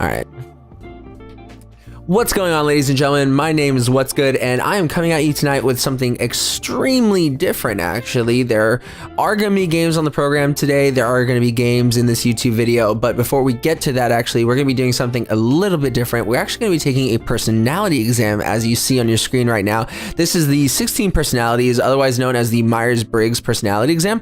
All right. What's going on, ladies and gentlemen? My name is What's Good, and I am coming at you tonight with something extremely different, actually. There are going to be games on the program today. There are going to be games in this YouTube video, but before we get to that, actually, we're going to be doing something a little bit different. We're actually going to be taking a personality exam, as you see on your screen right now. This is the 16 personalities, otherwise known as the Myers-Briggs personality exam,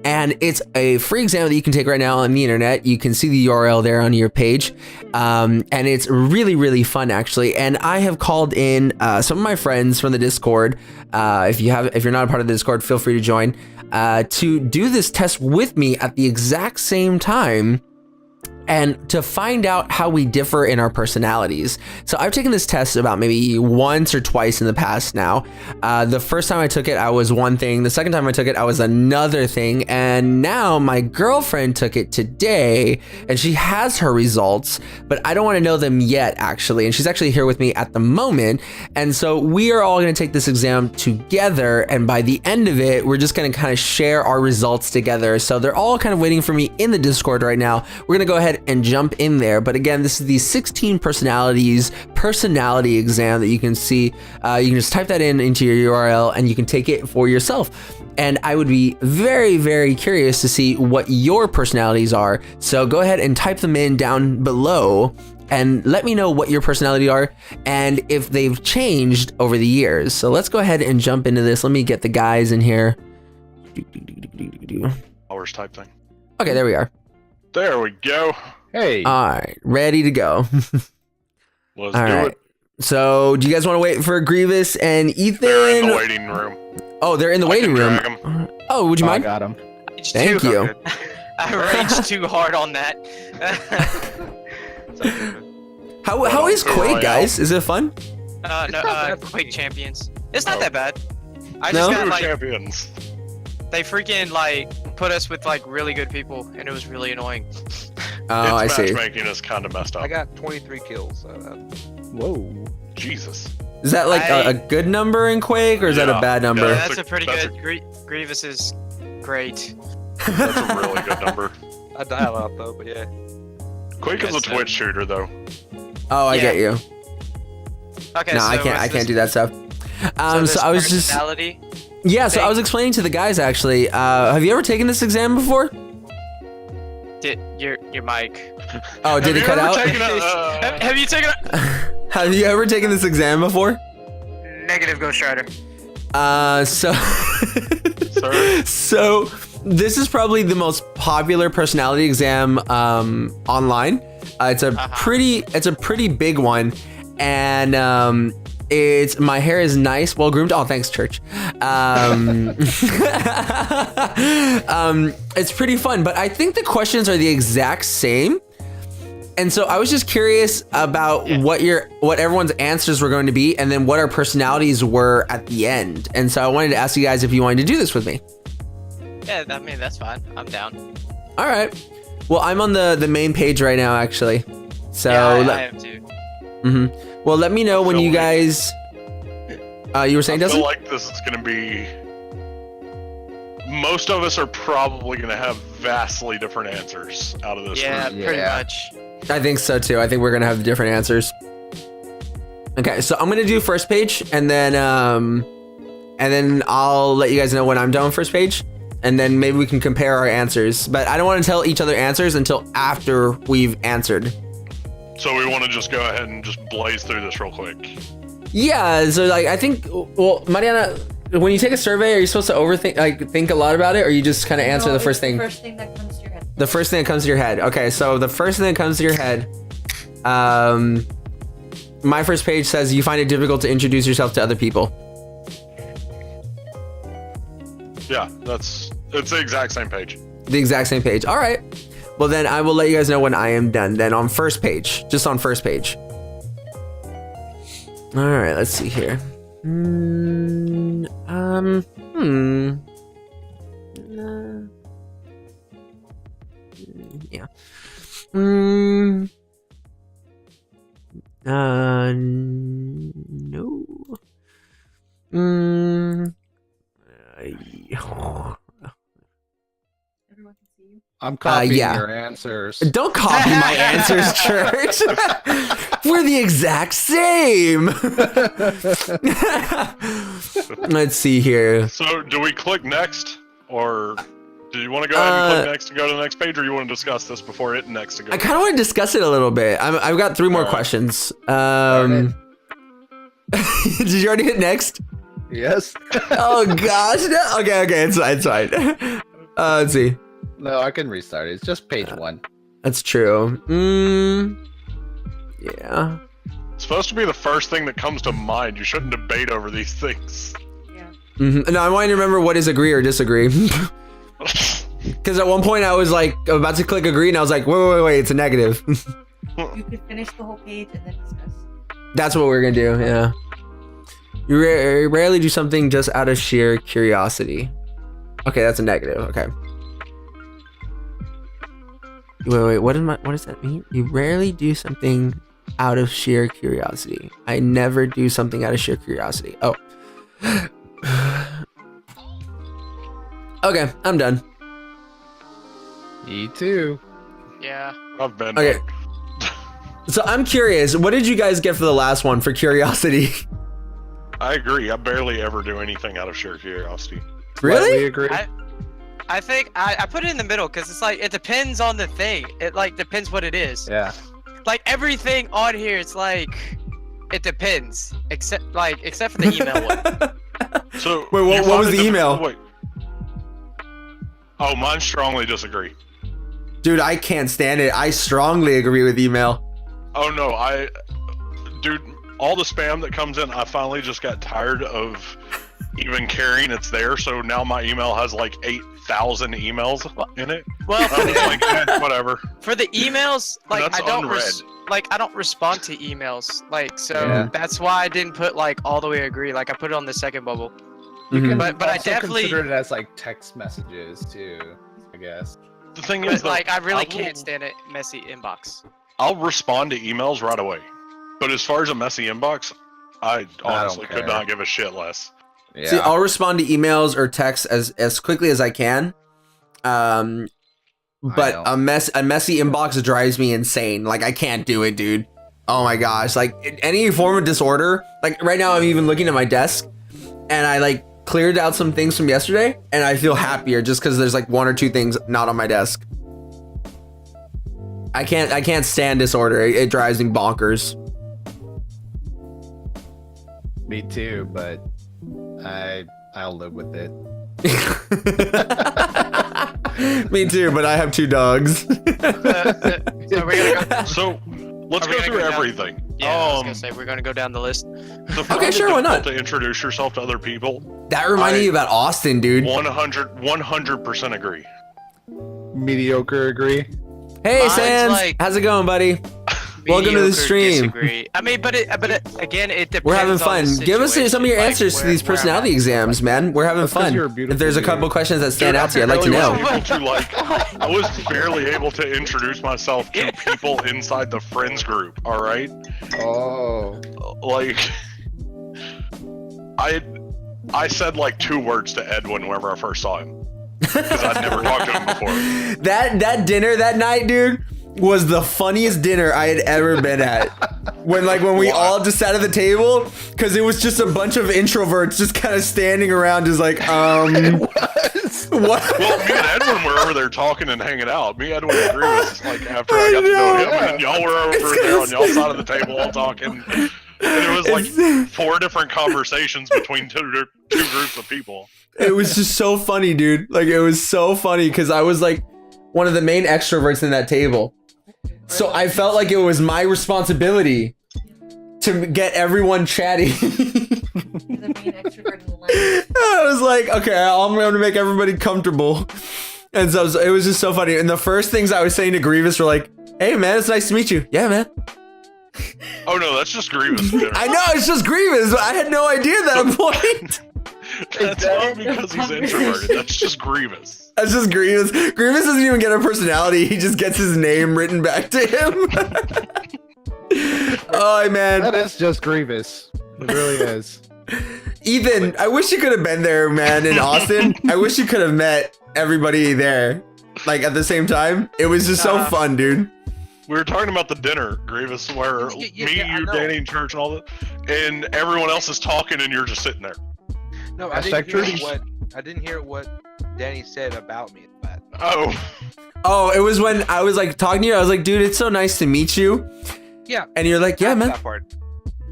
and it's a free exam that you can take right now on the internet. You can see the URL there on your page, and it's really, really fun, actually. And I have called in some of my friends from the Discord. If you're not a part of the Discord, feel free to join to do this test with me at the exact same time, and to find out how we differ in our personalities. So I've taken this test about maybe once or twice in the past now. The first time I took it, I was one thing. The second time I took it, I was another thing. And now my girlfriend took it today, and she has her results, but I don't want to know them yet, actually. And she's actually here with me at the moment. And so we are all going to take this exam together. And by the end of it, we're just going to kind of share our results together. So they're all kind of waiting for me in the Discord right now. We're going to go ahead and jump in there. But again, this is the 16 personalities personality exam that you can see. You can just type that into your URL and you can take it for yourself. And I would be very, very curious to see what your personalities are. So go ahead and type them in down below and let me know what your personality are and if they've changed over the years. So let's go ahead and jump into this. Let me get the guys in here. Hours type thing. Okay, there we are. There we go. Hey. All right, ready to go. Let's All do right. it. So do you guys want to wait for Grievous and Ethan? They're in the waiting room. Oh, they're in the I waiting can room. drag 'em. Oh, would you I mind? got him. Thank you. I raged too hard on that. How is Quake, Royale. guys? Is it fun? Quake Champions. It's not that bad. I No? just got Two like champions. they freaking like put us with like really good people, and it was really annoying. Oh, I Its see. matchmaking is kind of messed up. I got 23 kills. Whoa. Jesus. Is that like a good number in Quake, or is that a Yeah. bad number? Yeah, Yeah. that's a pretty that's good. Grievous is great. That's a really good number. I die a lot though, but yeah. Quake is a Yes, Twitch shooter, though. Oh, I Yeah. get you. Okay, No, so I can't. I what's can't this- do that stuff. So this I was just personality? so I thing. was explaining to the guys actually. Have you ever taken this exam before? Did your mic? Oh, did it cut out? Have you taken a Have you ever taken this exam before? negative Ghost Rider? So Sorry? so this is probably the most popular personality exam online. It's a pretty big one, and it's my hair is nice, well groomed. Oh, thanks, church. It's pretty fun, but I think the questions are the exact same. And so I was just curious about what everyone's answers were going to be, and then what our personalities were at the end. And so I wanted to ask you guys if you wanted to do this with me. Yeah, I mean that's fine. I'm down. All right. Well, I'm on the main page right now, actually. So Yeah, I am too. well, let me know when you guys. You were saying, I feel Dustin? like this is going to be... Most of us are probably going to have vastly different answers out of this Yeah, room. pretty Yeah. much. I think so too. I think we're gonna have different answers. Okay, so I'm gonna do first page, and then I'll let you guys know when I'm done first page, and then maybe we can compare our answers. But I don't want to tell each other answers until after we've answered. So we want to just go ahead and just blaze through this real quick. Yeah. So like, I think, well, Mariana, when you take a survey, are you supposed to think a lot about it, or you just kind of answer the first thing? The first thing that comes to your head. The first thing that comes to your head. Okay, so the first thing that comes to your head, my first page says you find it difficult to introduce yourself to other people. Yeah, it's the exact same page. The exact same page. All right. Well, then I will let you guys know when I am done. Then on first page, just on first page. All right, let's see here. Yeah. No. Everyone can see I'm copying yeah. your answers. Don't copy my answers, Church. We're the exact same. Let's see here. So, do we click next, or do you want to go ahead and click next and go to the next page, or you want to discuss this before hitting next to go? I kind of want to discuss it a little bit. I've got 3 more questions. Did you already hit next? Yes. Oh gosh. No. Okay, it's fine. Let's see. No, I can restart it. It's just page 1. That's true. Yeah. It's supposed to be the first thing that comes to mind. You shouldn't debate over these things. No, I want to remember what is agree or disagree. Because at one point I was like about to click agree, and I was like, wait, it's a negative. You could finish the whole page and then discuss. That's what we're gonna do. Yeah. You rarely do something just out of sheer curiosity. Okay, that's a negative. Okay. Wait. What does that mean? You rarely do something out of sheer curiosity. I never do something out of sheer curiosity. Oh. Okay, I'm done. Me too. Yeah. I've been. Okay. So I'm curious, what did you guys get for the last one for curiosity? I agree. I barely ever do anything out of sheer curiosity. Really? Slightly agree. I think I put it in the middle because it's like it depends on the thing. It like depends what it is. Yeah. Like everything on here, it's like it depends, except for the email one. So Wait, what you was find the it email? Wait. Oh, mine strongly disagree. Dude, I can't stand it. I strongly agree with email. Oh no, dude, all the spam that comes in, I finally just got tired of even caring it's there. So now my email has like 8,000 emails in it. Well, I'm just like, whatever. for the emails, And like that's I don't unread. I don't respond to emails, like so Yeah. that's why I didn't put like all the way agree. Like I put it on the second bubble. You Mhm. can But I also definitely- consider it as like text messages too, I guess. The thing But, is, though, like I really will- can't stand it messy inbox. I'll respond to emails right away. But as far as a messy inbox, I honestly care. could not give a shit less. Yeah. See, I'll respond to emails or texts as quickly as I can. But don't. a messy inbox drives me insane. Like I can't do it, dude. Oh my gosh. Like any form of disorder. Like right now I'm even looking at my desk and I like cleared out some things from yesterday and I feel happier just because there's like 1 or 2 things not on my desk. I can't stand disorder. It drives me bonkers. Me too, but I'll live with it. Me too, but I have 2 dogs. So we're gonna go. So let's Are we go gonna through go down? everything. Yeah, I was gonna say we're gonna go down the list. So for Okay, it sure, why not? difficult to introduce yourself to other people, That reminded me about Austin, dude. 100% agree. Mediocre agree. Hey, Mine's Sans, like- how's it going, buddy? Welcome to the Mediocre stream. disagree. I mean, but again, it depends. We're having on fun. the Give us some of your situation, like, answers to where- these where I'm personality at. exams, man. We're having That's 'cause fun. you're a If beautiful there's a dude. couple questions that stand Dude, out to you, I'd like to barely know. was able to, like, I was barely able to introduce myself to people inside the friends group. All right, Oh. like I said like 2 words to Edwin whenever I first saw him because I'd never talked to him before. That dinner that night, dude, was the funniest dinner I had ever been at. When we all just sat at the table, because it was just a bunch of introverts just kind of standing around, just like, what? Well, me and Edwin were over there talking and hanging out. Me, Edwin, and Grievous, like after I got to know him, and y'all were over there on y'all's side of the table all talking. And it was like 4 different conversations between two groups of people. It was just so funny, dude. Like, it was so funny because I was like one of the main extroverts in that table. So I felt like it was my responsibility to get everyone chatting. The main extrovert in the line. I was like, okay, I'm going to make everybody comfortable. And so it was just so funny. And the first things I was saying to Grievous were like, hey, man, it's nice to meet you. Yeah, man. Oh no, that's just Grievous. For dinner. I know, it's just Grievous. But I had no idea at that point. That's not because he's introverted. That's just Grievous. That's just Grievous. Grievous doesn't even get a personality. He just gets his name written back to him. Oh, man. That is just Grievous. It really is. Ethan, I wish you could have been there, man, in Austin. I wish you could have met everybody there. like at the same time. It was just so fun, dude. We were talking about the dinner, Grievous, where me, you, Danny, and Church, and all that, and everyone else is talking, and you're just sitting there. No, I didn't hear what Danny said about me. Oh, it was when I was like talking to you. I was like, dude, it's so nice to meet you. Yeah. And you're like, yeah, man. That part.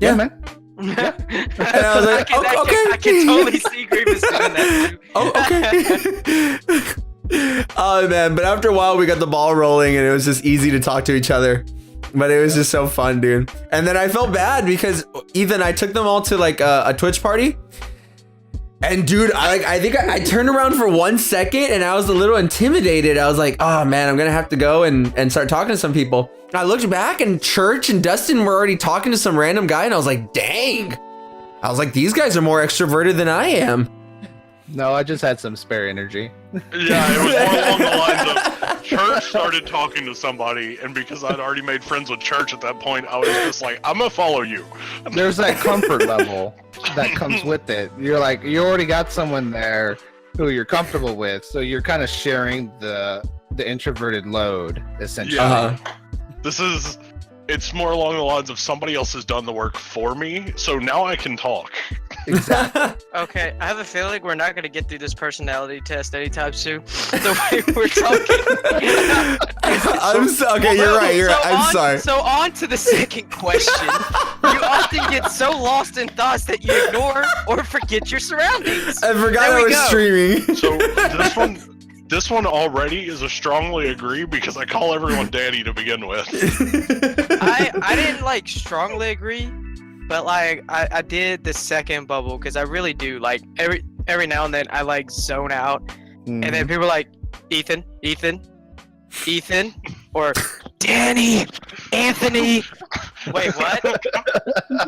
Yeah, man. Yeah. And I was like, okay. I can totally see Grievous doing that too. Oh, okay. Oh man, but after a while we got the ball rolling and it was just easy to talk to each other. But it was just so fun, dude. And then I felt bad because Ethan, I took them all to like a Twitch party. And dude, I think I turned around for 1 second and I was a little intimidated. I was like, oh man, I'm gonna have to go and start talking to some people. And I looked back and Church and Dustin were already talking to some random guy and I was like, dang. I was like, these guys are more extroverted than I am. No, I just had some spare energy. Yeah, it was more along the lines of Church started talking to somebody, and because I'd already made friends with Church at that point, I was just like, I'm gonna follow you. There's that comfort level that comes with it. You're like, you already got someone there who you're comfortable with, so you're kind of sharing the introverted load, essentially. Yeah. It's more along the lines of somebody else has done the work for me, so now I can talk. Exactly. Okay, I have a feeling we're not gonna get through this personality test anytime soon. The way we're talking. Okay, you're right. I'm sorry. So on to the second question. You often get so lost in thoughts that you ignore or forget your surroundings. I forgot I was streaming. So this one already is a strongly agree because I call everyone Danny to begin with. I didn't like strongly agree, but like I did the second bubble because I really do like every now and then I like zone out, and then people are like Ethan, or Danny, Anthony. Wait, what?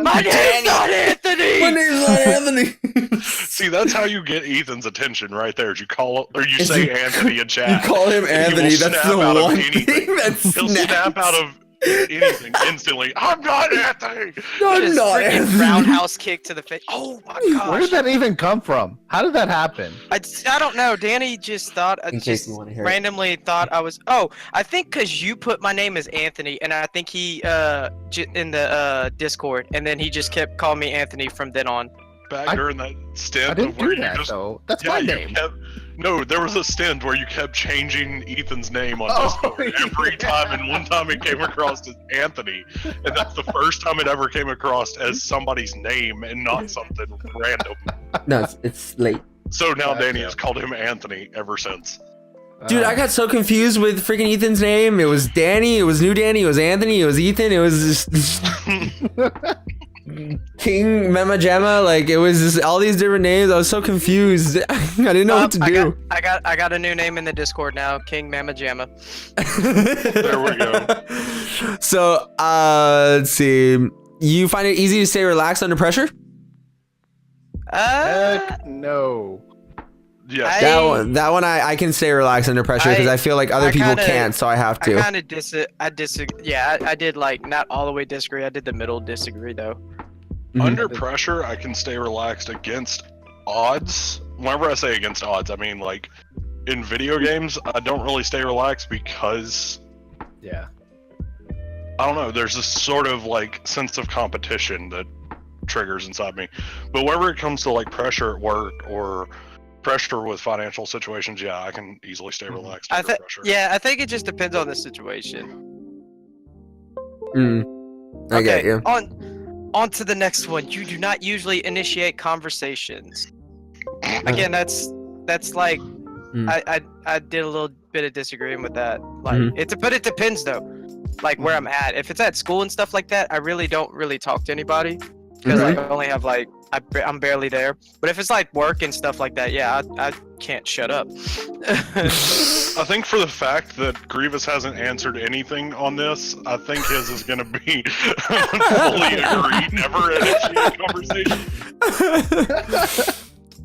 My name's not Anthony. My name's not Anthony. See, that's how you get Ethan's attention right there. Is you call or you say Anthony in chat. You call him Anthony. That's the one thing He'll snap out of anything instantly. I'm not Anthony. I'm not Anthony. Roundhouse kick to the face. Oh my gosh. Where did that even come from? How did that happen? I don't know. Danny just thought, randomly thought I was. Oh, I think because you put my name as Anthony, and I think he in the Discord, and then he just kept calling me Anthony from then on. Back during that stint, I didn't do that though. That's my name. No, there was a stint where you kept changing Ethan's name on Discord every time, and one time it came across as Anthony, and that's the first time it ever came across as somebody's name and not something random. No, it's late. So now Danny has called him Anthony ever since. Dude, I got so confused with freaking Ethan's name. It was Danny, it was New Danny, it was Anthony, it was Ethan, it was just King Mama Jamma, like it was just all these different names. I was so confused. I didn't know what to do. I got a new name in the Discord now, King Mama Jamma. There we go. So let's see. You find it easy to stay relaxed under pressure? Heck no. Yeah. That one I can stay relaxed under pressure because I feel like other people can't, so I have to. I kind of disagree. Yeah, I did like not all the way disagree. I did the middle disagree though. Under pressure, I can stay relaxed against odds. Whenever I say against odds, I mean like in video games, I don't really stay relaxed because I don't know, there's this sort of like sense of competition that triggers inside me. But whenever it comes to like pressure at work or pressure with financial situations, I can easily stay relaxed under pressure. Yeah, I think it just depends on the situation. I get you. On to the next one. You do not usually initiate conversations. Again, that's like I did a little bit of disagreeing with that. Like but it depends though. Like where I'm at. If it's at school and stuff like that, I really don't talk to anybody because I only have like I'm barely there. But if it's like work and stuff like that, I can't shut up. I think for the fact that Grievous hasn't answered anything on this, I think his is going to be fully agreed, never initiate conversation.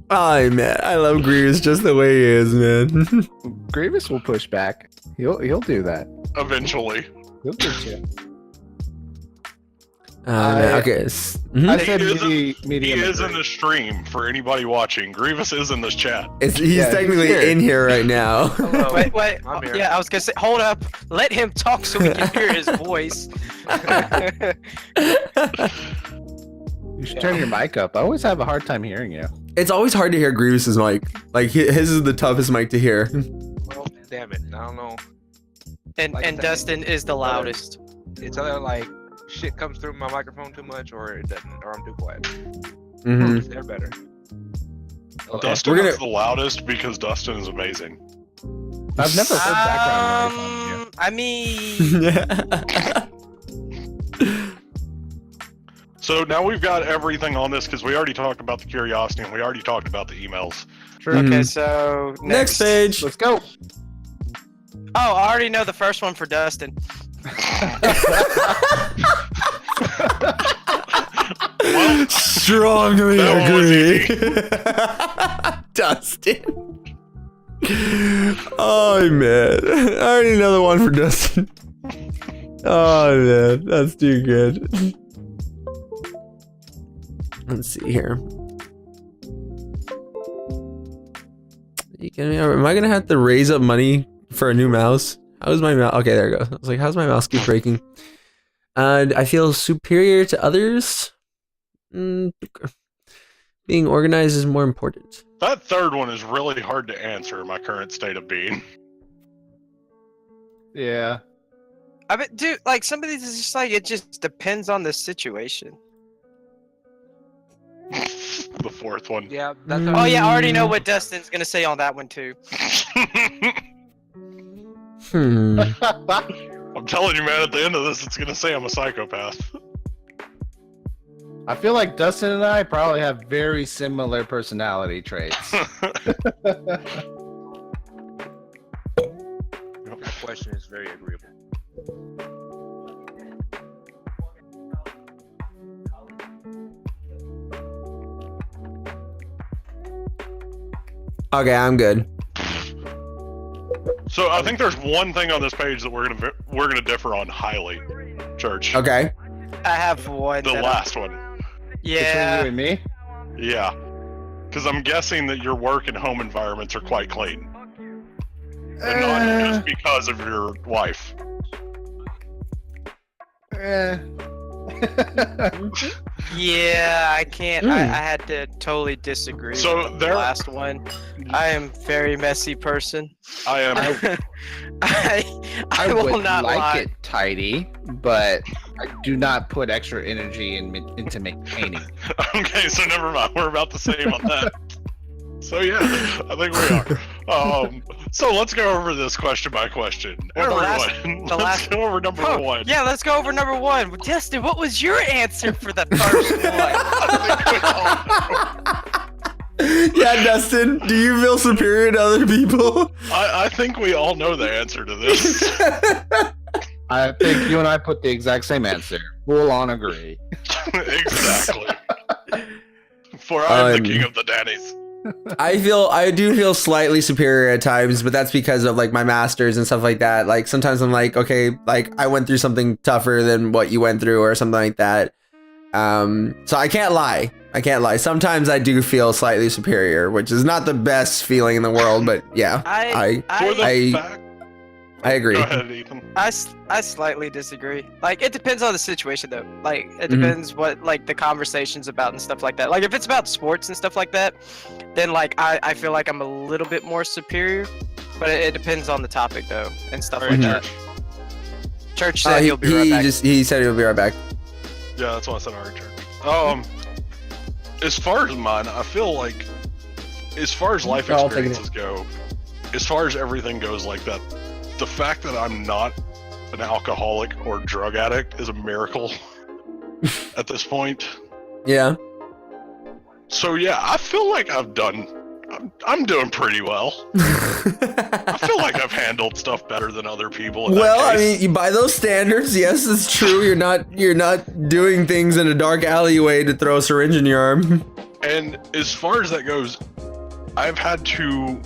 Oh man, I love Grievous just the way he is, man. Grievous will push back. He'll do that. Eventually. He'll get you. Okay. I said medium. He is and in the stream for anybody watching. Grievous is in this chat. He's technically in here right now. Hello. Wait. I'm here. Yeah, I was gonna say, hold up. Let him talk so we can hear his voice. You should turn your mic up. I always have a hard time hearing you. It's always hard to hear Grievous's mic. Like his is the toughest mic to hear. Well, damn it. I don't know. And Like that. Dustin is the loudest. It's either like shit comes through my microphone too much, or it doesn't, or I'm too quiet. Mhm. They're better. Dustin We're gonna- is the loudest because Dustin is amazing. I've never heard background noise on you. I mean, So now we've got everything on this because we already talked about the curiosity and we already talked about the emails. Sure. okay, so Next page. Let's go. Oh, I already know the first one for Dustin. Well, Strongly That was agree. Dustin. Oh man, I already know the one for Dustin. Oh man, that's too good. Let's see here. Am I gonna have to raise up money for a new mouse? How's my mouse? Okay, there it goes. I was like, how's my mouse keep breaking? I feel superior to others. Being organized is more important. that third one is really hard to answer in my current state of being. Yeah. I bet, dude, like some of these is just like it just depends on the situation. The fourth one. Yeah, that's. Oh yeah, I already know what Dustin's gonna say on that one too. I'm telling you, man, at the end of this, it's going to say I'm a psychopath. I feel like Dustin and I probably have very similar personality traits. That question is very agreeable. Okay, I'm good. So I think there's one thing on this page that we're gonna differ on highly, Church. Okay. I have one. The that last one. yeah. Between you and me? Yeah. Because I'm guessing that your work and home environments are quite clean. And not just because of your wife. Yeah, I can't. I had to totally disagree So with the there- last one. I am a very messy person. I am. I will would not like lie. it tidy, but I do not put extra energy into painting. Okay, so never mind. We're about the same on that. So yeah, I think we are. So let's go over this question by question. Well, Everyone, the let's last- go over number Oh, one. yeah, let's go over number one. Justin, what was your answer for the first one? Yeah, Dustin, do you feel superior to other people? I think we all know the answer to this. I think you and I put the exact same answer. Full on agree. Exactly. For I am the king of the daddies. I do feel slightly superior at times, but that's because of like my masters and stuff like that. Like sometimes I'm like, okay, like I went through something tougher than what you went through or something like that. So I can't lie. Sometimes I do feel slightly superior, which is not the best feeling in the world, but yeah, For the fact, I agree. go ahead, Ethan. I slightly disagree. Like, it depends on the situation, though. Like, it Mhm. depends what, like, the conversation's about and stuff like that. Like, if it's about sports and stuff like that, then, like, I feel like I'm a little bit more superior. But it depends on the topic, though, and stuff like that. Church said he'll be right back. He said he'll be right back. Yeah, that's what I said. Alright, Church. As far as mine, I feel like, as far as life I'll take it. experiences go, as far as everything goes like that, the fact that I'm not an alcoholic or drug addict is a miracle at this point. Yeah. So yeah, I feel like I'm doing pretty well. I feel like I've handled stuff better than other people. In Well, that I case. mean, by those standards, yes, it's true. You're not doing things in a dark alleyway to throw a syringe in your arm. And as far as that goes, I've had to.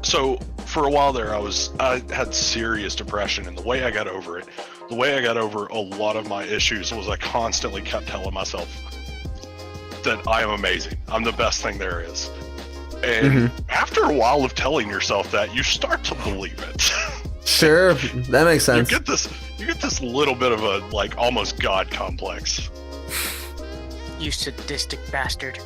So for a while there, I had serious depression, and the way I got over it, the way I got over a lot of my issues was I constantly kept telling myself that I am amazing. I'm the best thing there is. And after a while of telling yourself that, you start to believe it. Sure, that makes sense. You get this little bit of a like almost God complex. You sadistic bastard.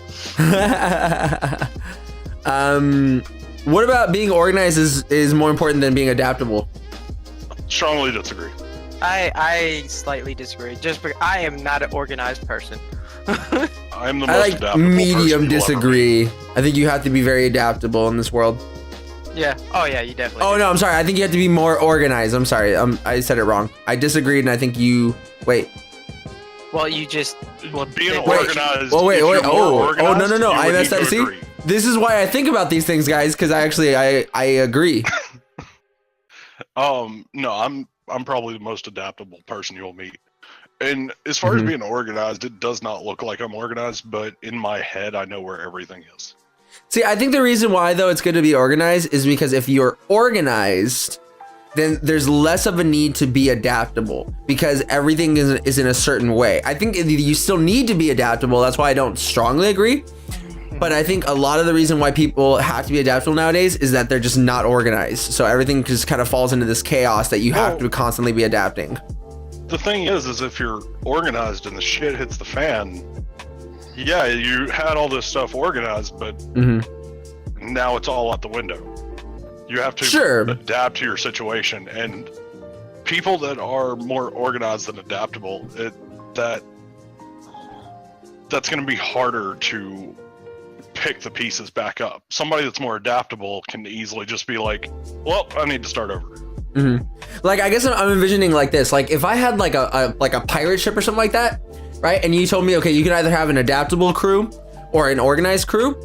What about being organized is more important than being adaptable? Strongly disagree. I slightly disagree. Just because I am not an organized person. I'm the most I like adaptable person medium you'll ever disagree. I think you have to be very adaptable in this world. Yeah. Oh yeah, you definitely. Oh do. no, I'm sorry. I think you have to be more organized. I'm sorry. I said it wrong. I disagreed, and I think you wait. Well, you just being wait. organized. Oh wait. if you're more Oh organized, no. you I would messed need up. to See, agree. this is why I think about these things, guys. Because I agree. No, I'm probably the most adaptable person you'll meet. And as far as being organized, it does not look like I'm organized, but in my head, I know where everything is. See, I think the reason why though it's good to be organized is because if you're organized, then there's less of a need to be adaptable because everything is in a certain way. I think you still need to be adaptable. That's why I don't strongly agree. But I think a lot of the reason why people have to be adaptable nowadays is that they're just not organized. So everything just kind of falls into this chaos that you have to constantly be adapting. The thing is if you're organized and the shit hits the fan, yeah, you had all this stuff organized, but now it's all out the window. You have to adapt to your situation, and people that are more organized than adaptable, that's going to be harder to pick the pieces back up. Somebody that's more adaptable can easily just be like, well, I need to start over. Like, I guess I'm envisioning like this. Like if I had like a pirate ship or something like that, right? And you told me, okay, you can either have an adaptable crew or an organized crew.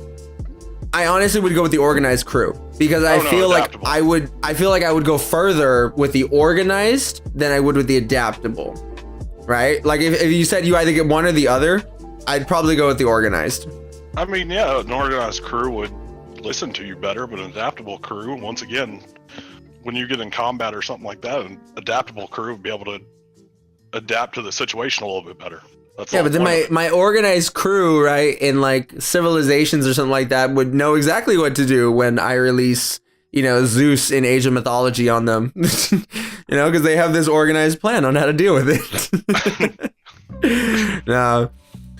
I honestly would go with the organized crew because I feel like I would go further with the organized than I would with the adaptable, right? Like if you said you either get one or the other, I'd probably go with the organized. I mean, yeah, an organized crew would listen to you better, but an adaptable crew, once again, when you get in combat or something like that, an adaptable crew would be able to adapt to the situation a little bit better. That's yeah, but then my organized crew, right, in like civilizations or something like that would know exactly what to do when I release, Zeus in Age of Mythology on them, because they have this organized plan on how to deal with it. No.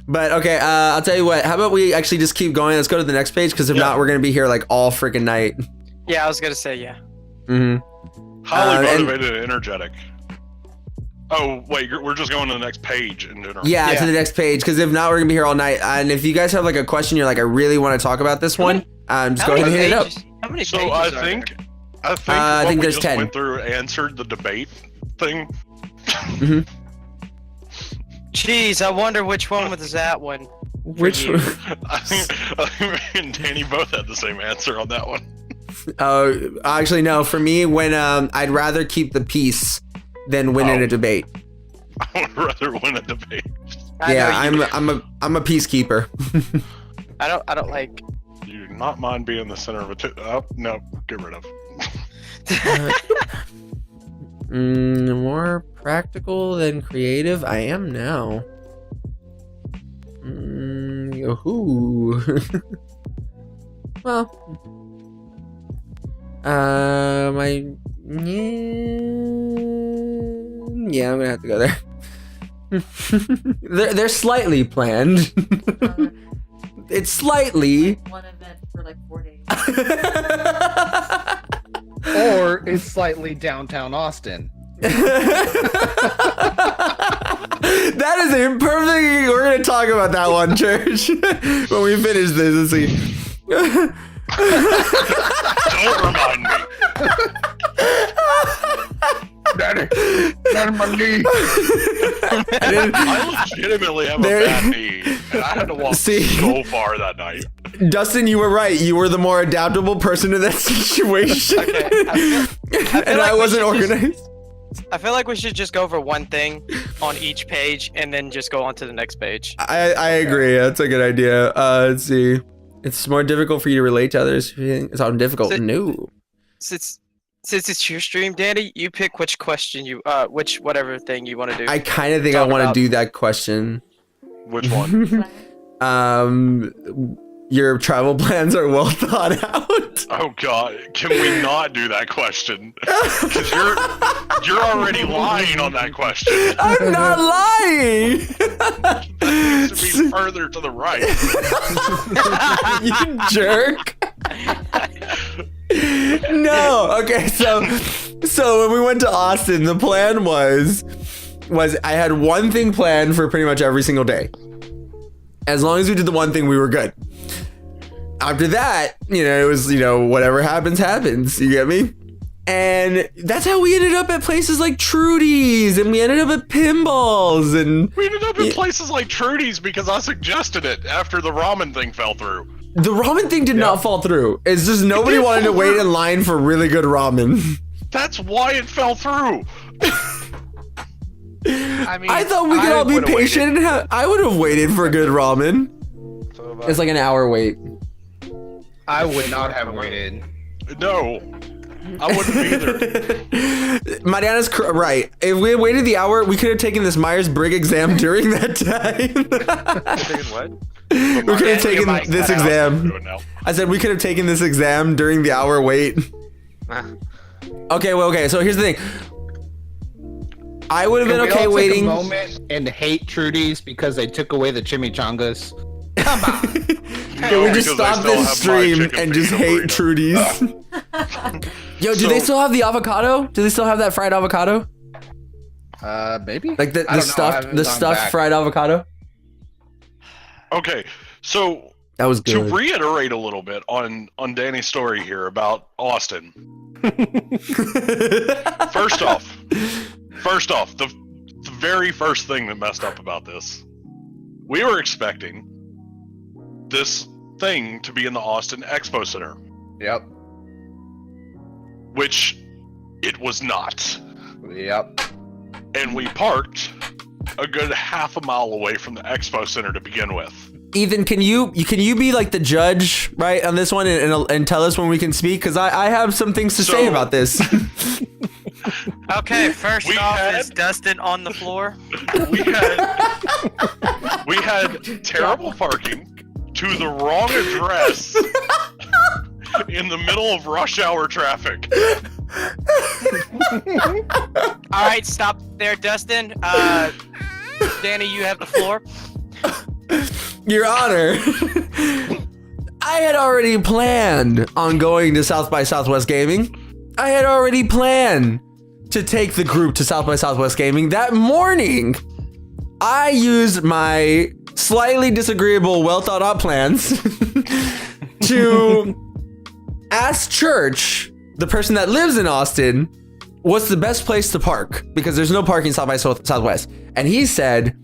But okay, I'll tell you what, how about we actually just keep going? Let's go to the next page, because if not, we're going to be here like all freaking night. Yeah, I was going to say, yeah. Highly motivated and energetic. Oh, wait, we're just going to the next page in general. Yeah, to the next page, because if not, we're going to be here all night. And if you guys have like a question, you're like, I really want to talk about this one, just go ahead and hit it up. How many So pages I are think there? I think there's just 10. went through answered the debate thing. Jeez, I wonder which one was that one. Which one? I think me and Danny both had the same answer on that one. Actually, no. For me, when I'd rather keep the peace than win in a debate. I would rather win a debate. Yeah, I'm a peacekeeper. I don't like. You do not mind being the center of a oh, no, get rid of. More practical than creative. I am now. Yahoo. Well, yeah, I'm gonna have to go there. they're slightly planned. It's slightly. One event for like 4 days. Or it's slightly downtown Austin. That is a perfect. We're gonna talk about that one, Church, when we finish this. Let's see. Don't remind me. Daddy, my knee. I legitimately have a bad knee, and I had to walk so far that night. Dustin, you were right. You were the more adaptable person in that situation. Okay, and I wasn't organized. I feel like we should just go over one thing on each page and then just go on to the next page. I agree. That's a good idea. Let's see. It's more difficult for you to relate to others. It's all difficult. No. since it's your stream, Danny, you pick which question which whatever thing you want to do. I kind of think I want to do that question. Which one? Your travel plans are well thought out. Oh God, can we not do that question? Because you're already lying on that question. I'm not lying. It needs to be further to the right. You jerk. No. Okay. So when we went to Austin, the plan was I had one thing planned for pretty much every single day. As long as we did the one thing, we were good. After that, it was, whatever happens, happens. You get me? And that's how we ended up at places like Trudy's, and we ended up at Pinballs, and we ended up in places like Trudy's because I suggested it after the ramen thing fell through. The ramen thing did not fall through. It's just nobody wanted to wait in line for really good ramen. That's why it fell through. I mean, I thought we could all be patient. I would have waited for good ramen. So It's like an hour wait. I would not have waited. No, I wouldn't either. Mariana's right. If we had waited the hour, we could have taken this Myers-Briggs exam during that time. Taking what? We could have taken this exam. I said we could have taken this exam during the hour wait. Okay, so here's the thing. I would have been okay waiting. Take a moment and hate Trudy's because they took away the chimichangas. Come on. Can we just stop this stream and just hate Trudy's? Yo, do they still have the avocado? Do they still have that fried avocado? Maybe. Like the stuffed fried avocado? Okay, so that was good. To reiterate a little bit on Danny's story here about Austin. First off, the very first thing that messed up about this, we were expecting this thing to be in the Austin Expo Center. Yep. Which it was not. Yep. And we parked a good half a mile away from the Expo Center to begin with. Ethan, can you be like the judge, right, on this one and tell us when we can speak? Because I have some things to say about this. Okay, first off, is Dustin on the floor? We had terrible parking to the wrong address in the middle of rush hour traffic. All right, stop there, Dustin. Danny, you have the floor. Your Honor, I had already planned on going to South by Southwest Gaming. I had already planned to take the group to South by Southwest Gaming. That morning, I used my slightly disagreeable, well thought out plans to ask Church, the person that lives in Austin, what's the best place to park? Because there's no parking South by Southwest. And he said,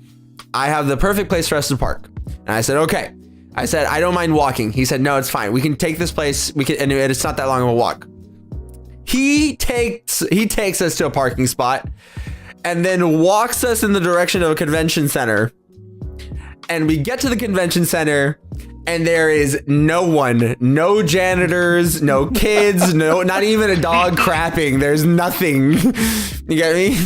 I have the perfect place for us to park. And I said, okay. I said, I don't mind walking. He said, no, it's fine. We can take this place. And it's not that long of a walk. He takes us to a parking spot and then walks us in the direction of a convention center. And we get to the convention center and there is no one, no janitors, no kids, not even a dog crapping. There's nothing. You get me?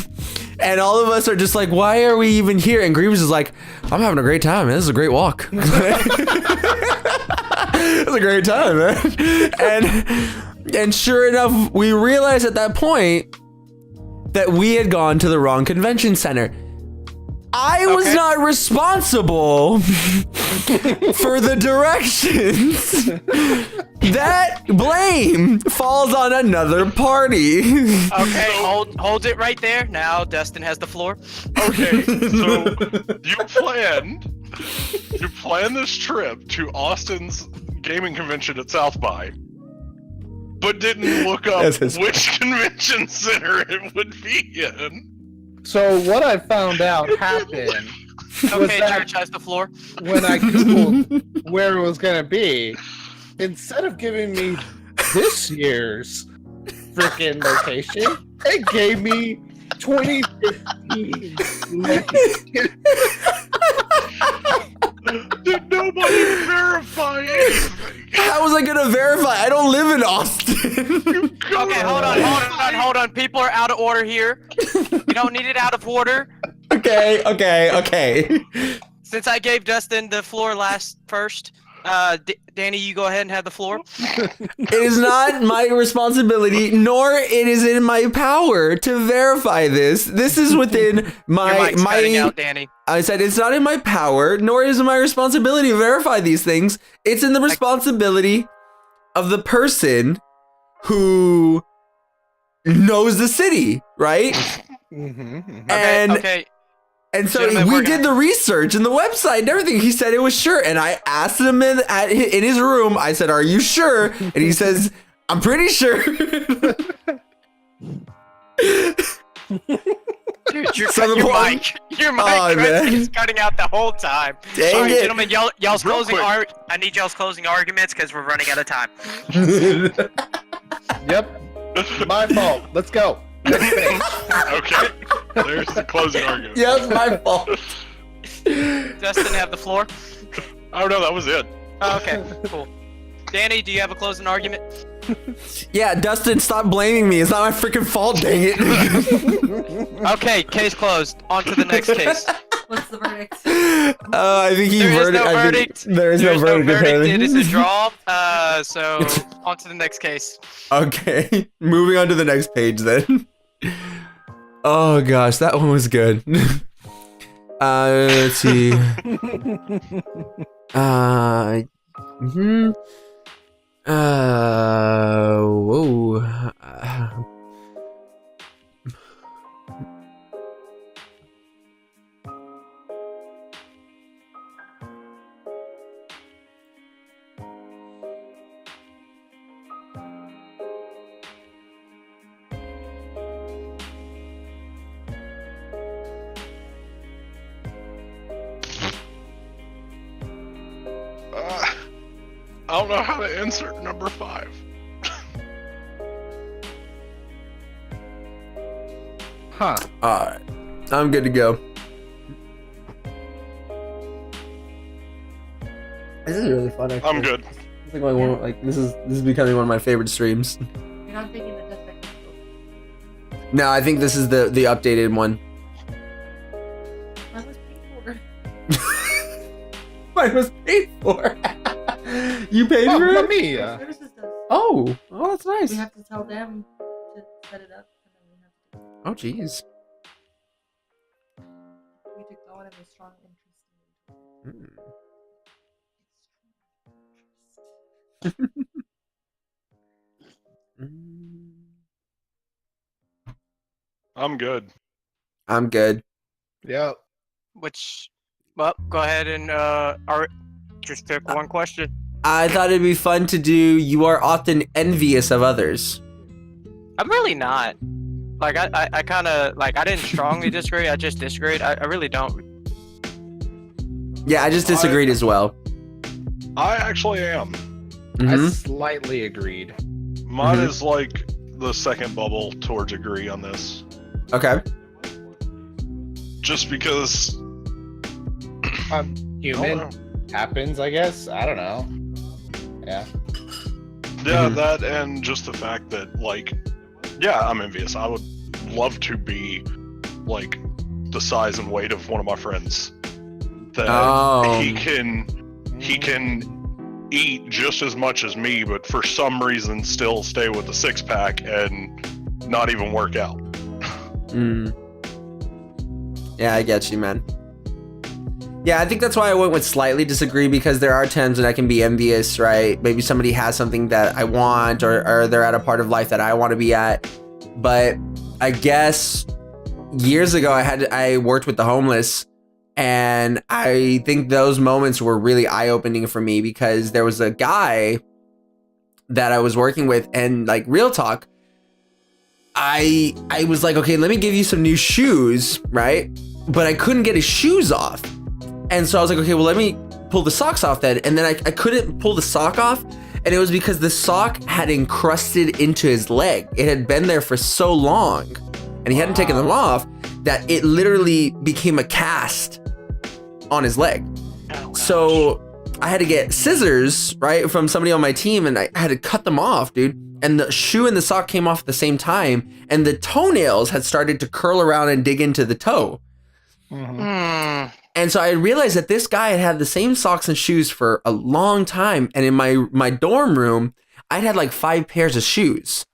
And all of us are just like, why are we even here? And Grievous is like, I'm having a great time, man. This is a great walk. It's a great time, man. And sure enough, we realized at that point that we had gone to the wrong convention center. I was not responsible for the directions. That blame falls on another party. Okay, hold it right there. Now Dustin has the floor. Okay, so you planned this trip to Austin's gaming convention at South by, but didn't look up which convention center it would be in. So what I found out happened. Okay, Church has the floor. When I Googled where it was gonna be, instead of giving me this year's freaking location, it gave me 2015 location. Did nobody verify anything? How was I gonna verify? I don't live in Austin. Okay, hold on. People are out of order here. You don't need it out of order. Okay. Since I gave Dustin the floor first, Danny, you go ahead and have the floor. It is not my responsibility, nor it is in my power to verify this. This is within my cutting out, Danny. I said it's not in my power, nor is it my responsibility to verify these things. It's in the responsibility of the person who knows the city, right? Okay. And so Gentlemen, we did the research and the website and everything. He said it was sure. And I asked him in his room, I said, are you sure? And he says, I'm pretty sure. Dude, your mic is cutting out the whole time. Dang it. Gentlemen, y'all's closing I need y'all's closing arguments because we're running out of time. Yep. My fault. Let's go. Okay. There's the closing argument. Yes, my fault. Dustin, have the floor. Oh no, that was it. Oh, okay, cool. Danny, do you have a closing argument? Yeah, Dustin, stop blaming me. It's not my freaking fault, dang it. Okay, case closed. On to the next case. What's the verdict? I think There is no verdict. There is no verdict. It is a draw. So on to the next case. Okay, moving on to the next page then. Oh gosh, that one was good. Let's see. Whoa. I don't know how to insert number 5. Huh. Alright, I'm good to go. This is really fun, actually. I'm good. It's like this is becoming one of my favorite streams. You're not thinking that that's like. No, I think this is the updated one. Mine was paid for. Mine was paid for. You paid for it? Me. Services does. Oh, that's nice. We have to tell them to set it up, and then we have to. Oh, jeez. We took on a strong interest I'm good. I'm good. Yep. Well, go ahead and just pick one question. I thought it'd be fun to do. You are often envious of others. I'm really not. Like I kind of like I didn't strongly disagree. I just disagreed. I really don't. Yeah, I just disagreed as well. I actually am. I slightly agreed. Mine is like the second bubble towards agree on this. Okay. Just because I'm human. Happens, I guess. I don't know. Yeah. Yeah, that and just the fact that, like, yeah, I'm envious. I would love to be, like, the size and weight of one of my friends. That he can eat just as much as me, but for some reason still stay with the 6-pack and not even work out. Yeah, I get you, man. Yeah, I think that's why I went with slightly disagree, because there are times when I can be envious, right? Maybe somebody has something that I want, or they're at a part of life that I want to be at. But I guess years ago I worked with the homeless, and I think those moments were really eye-opening for me, because there was a guy that I was working with, and like, real talk, I was like, okay, let me give you some new shoes, right? But I couldn't get his shoes off. And so I was like, okay, well, let me pull the socks off then. And then I couldn't pull the sock off. And it was because the sock had encrusted into his leg. It had been there for so long, and he hadn't taken them off, that it literally became a cast on his leg. So I had to get scissors, right, from somebody on my team, and I had to cut them off, dude. And the shoe and the sock came off at the same time, and the toenails had started to curl around and dig into the toe. And so I realized that this guy had had the same socks and shoes for a long time. And in my dorm room, I'd had like 5 pairs of shoes.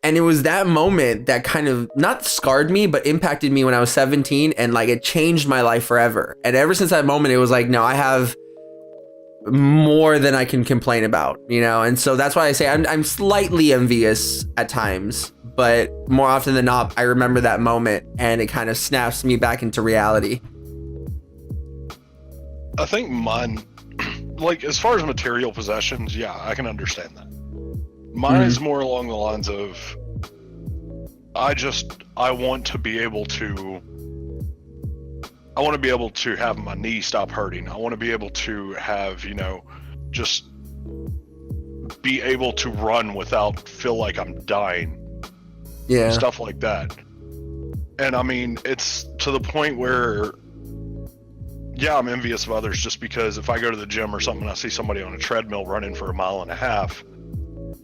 And it was that moment that kind of not scarred me, but impacted me when I was 17. And like it changed my life forever. And ever since that moment, it was like, no, I have more than I can complain about, you know? And so that's why I say I'm slightly envious at times. But more often than not, I remember that moment and it kind of snaps me back into reality. I think mine, like as far as material possessions, yeah, I can understand that. Mine is more along the lines of, I want to be able to have my knee stop hurting. I want to be able to have, you know, just be able to run without feel like I'm dying. Yeah. Stuff like that. And I mean, it's to the point where, yeah, I'm envious of others just because if I go to the gym or something and I see somebody on a treadmill running for 1.5 miles,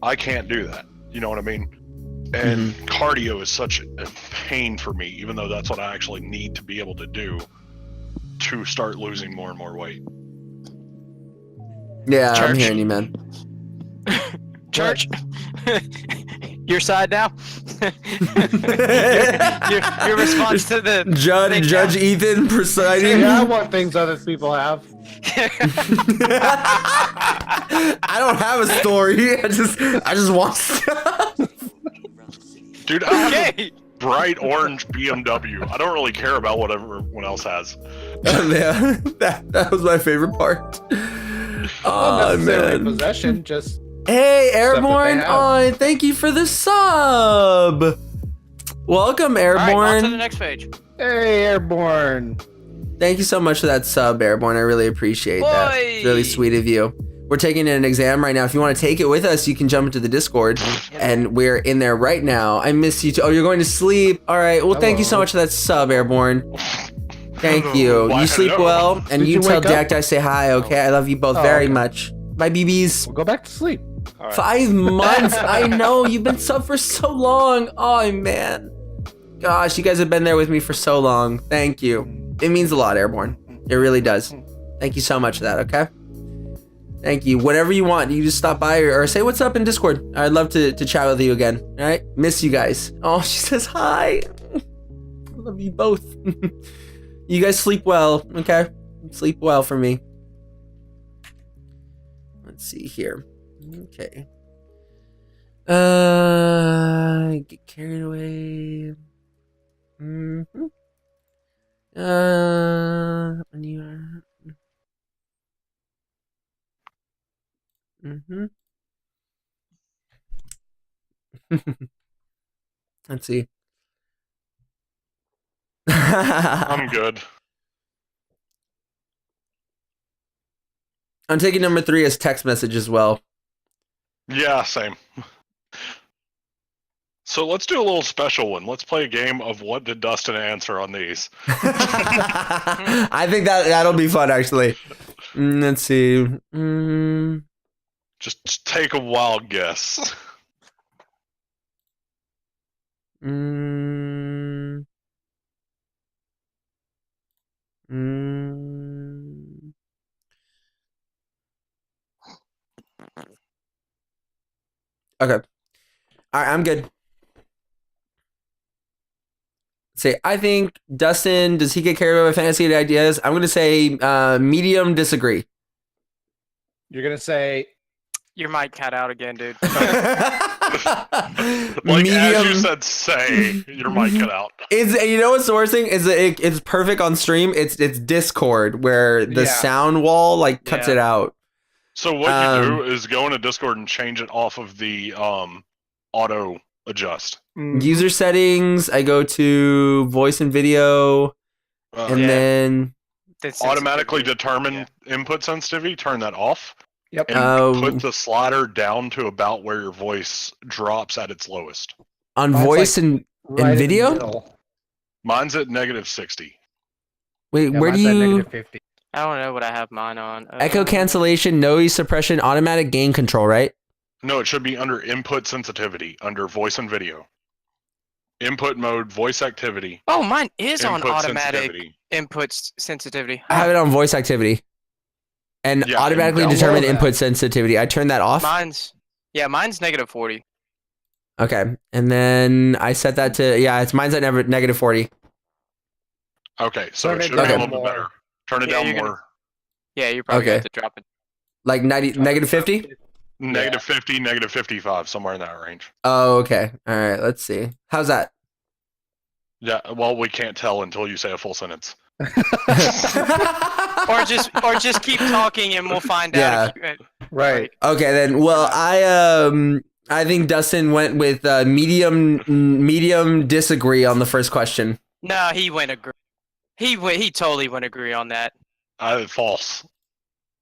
I can't do that. You know what I mean? And cardio is such a pain for me, even though that's what I actually need to be able to do to start losing more and more weight. Yeah, Church. I'm hearing you, man. Church, your side now. your response to the Judge Ethan presiding. Yeah, I want things other people have. I don't have a story. I just want stuff. Dude, I have a bright orange BMW. I don't really care about what everyone else has. Yeah, that was my favorite part. Not Oh necessarily man. possession, just Hey, Airborne! have. Oh, thank you for the sub. Welcome, All right, on to the Airborne. next page. hey, Airborne. Thank you so much for that sub, Airborne. I really appreciate that. Boy. It's really sweet of you. We're taking an exam right now. If you want to take it with us, you can jump into the Discord, and we're in there right now. I miss you too. Oh, you're going to sleep. All right. Well, thank you so much for that sub, Airborne. Thank you. Why, You sleep hello. well, and Did you you tell wake up? Jack I say hi. Okay, I love you both very okay. much. Bye, BBs. We'll go back to sleep. 5 months. I know you've been sub for so long. Oh man, gosh, you guys have been there with me for so long. Thank you. It means a lot, Airborne. It really does. Thank you so much for that. Okay. Thank you. Whatever you want, you just stop by or say what's up in Discord. I'd love to chat with you again. All right. Miss you guys. Oh, she says hi. I love you both. You guys sleep well. Okay. Sleep well for me. Let's see here. Okay. Get carried away. When you are. Let's see. I'm good. I'm taking number 3 as text message as well. Yeah, same. So let's do a little special one. Let's play a game of what did Dustin answer on these. I think that'll be fun, actually. Let's see. Just take a wild guess. Okay. All right, I'm good. Say, I think Dustin, does he get carried away by fantasy ideas? I'm going to say medium disagree. You're gonna say Your mic cut out again, dude. Like as you said, say your mic cut out. You know what's the worst thing is that it's perfect on stream. It's Discord where the sound wall like cuts it out. So what you do is go into Discord and change it off of the auto adjust. User settings. I go to voice and video, and then automatically determine input sensitivity. Turn that off. Yep. And put the slider down to about where your voice drops at its lowest. On Mine's voice like and right in the video. middle. Mine's at -60. Wait, Yeah, where do mine's at you? -50. I don't know what I have mine on. Echo cancellation, noise suppression, automatic gain control, right? No, it should be under input sensitivity, under voice and video. Input mode, voice activity. Oh, mine is on Input automatic sensitivity. input sensitivity. I have it on voice activity. And Yeah, automatically and download determine that. input sensitivity. I turned that off. Mine's -40. Okay. And then I set that to, mine's at negative 40. Okay, so Turn it it should be a down little bit more. better. Turn it Yeah, down you're gonna- more. Yeah, you're probably Okay. going to drop it. Like negative 50? Negative 50, negative 55, somewhere in that range. Oh, okay. All right. Let's see. How's that? Yeah, well, we can't tell until you say a full sentence. Or just keep talking and we'll find out. If you, Right. Okay, then. Well, I think Dustin went with medium disagree on the first question. no, he went agree. He totally went agree on that. False.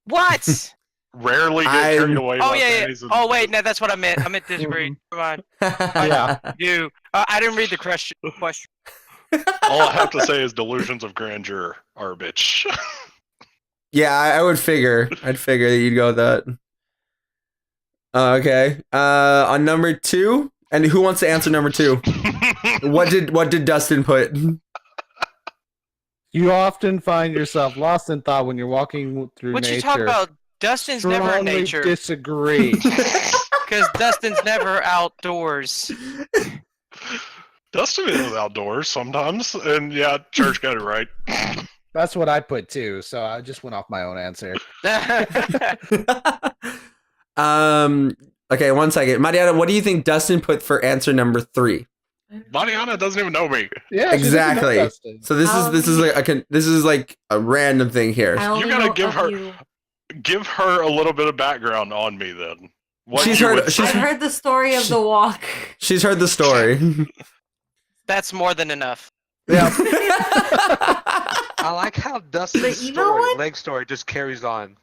What? Rarely get I'm- carried away. Oh by yeah, yeah. Danny's and- Oh wait, no, that's what I meant. I meant disagree. Come on, Yeah. you. I didn't read the question. All I have to say is delusions of grandeur are a bitch. Yeah, I would figure. I'd figure that you'd go with that. Okay. On number 2, and who wants to answer number 2? What did Dustin put? You often find yourself lost in thought when you're walking through What nature. you talk about? Dustin's never in Strongly nature disagree. because Dustin's never outdoors. Dustin is outdoors sometimes, and yeah, Church got it right. That's what I put too, so I just went off my own answer. Okay, 1 second. Mariana, what do you think Dustin put for answer number 3? Mariana doesn't even know me. Yeah, she doesn't know Exactly. Dustin. So this is like a random thing here. I only gotta know give of her- you. Give her a little bit of background on me then. What She's you heard- would- she's- I've heard the story of the walk. She's heard the story. That's more than enough. Yeah. I like how Dustin's The email one? leg story just carries on.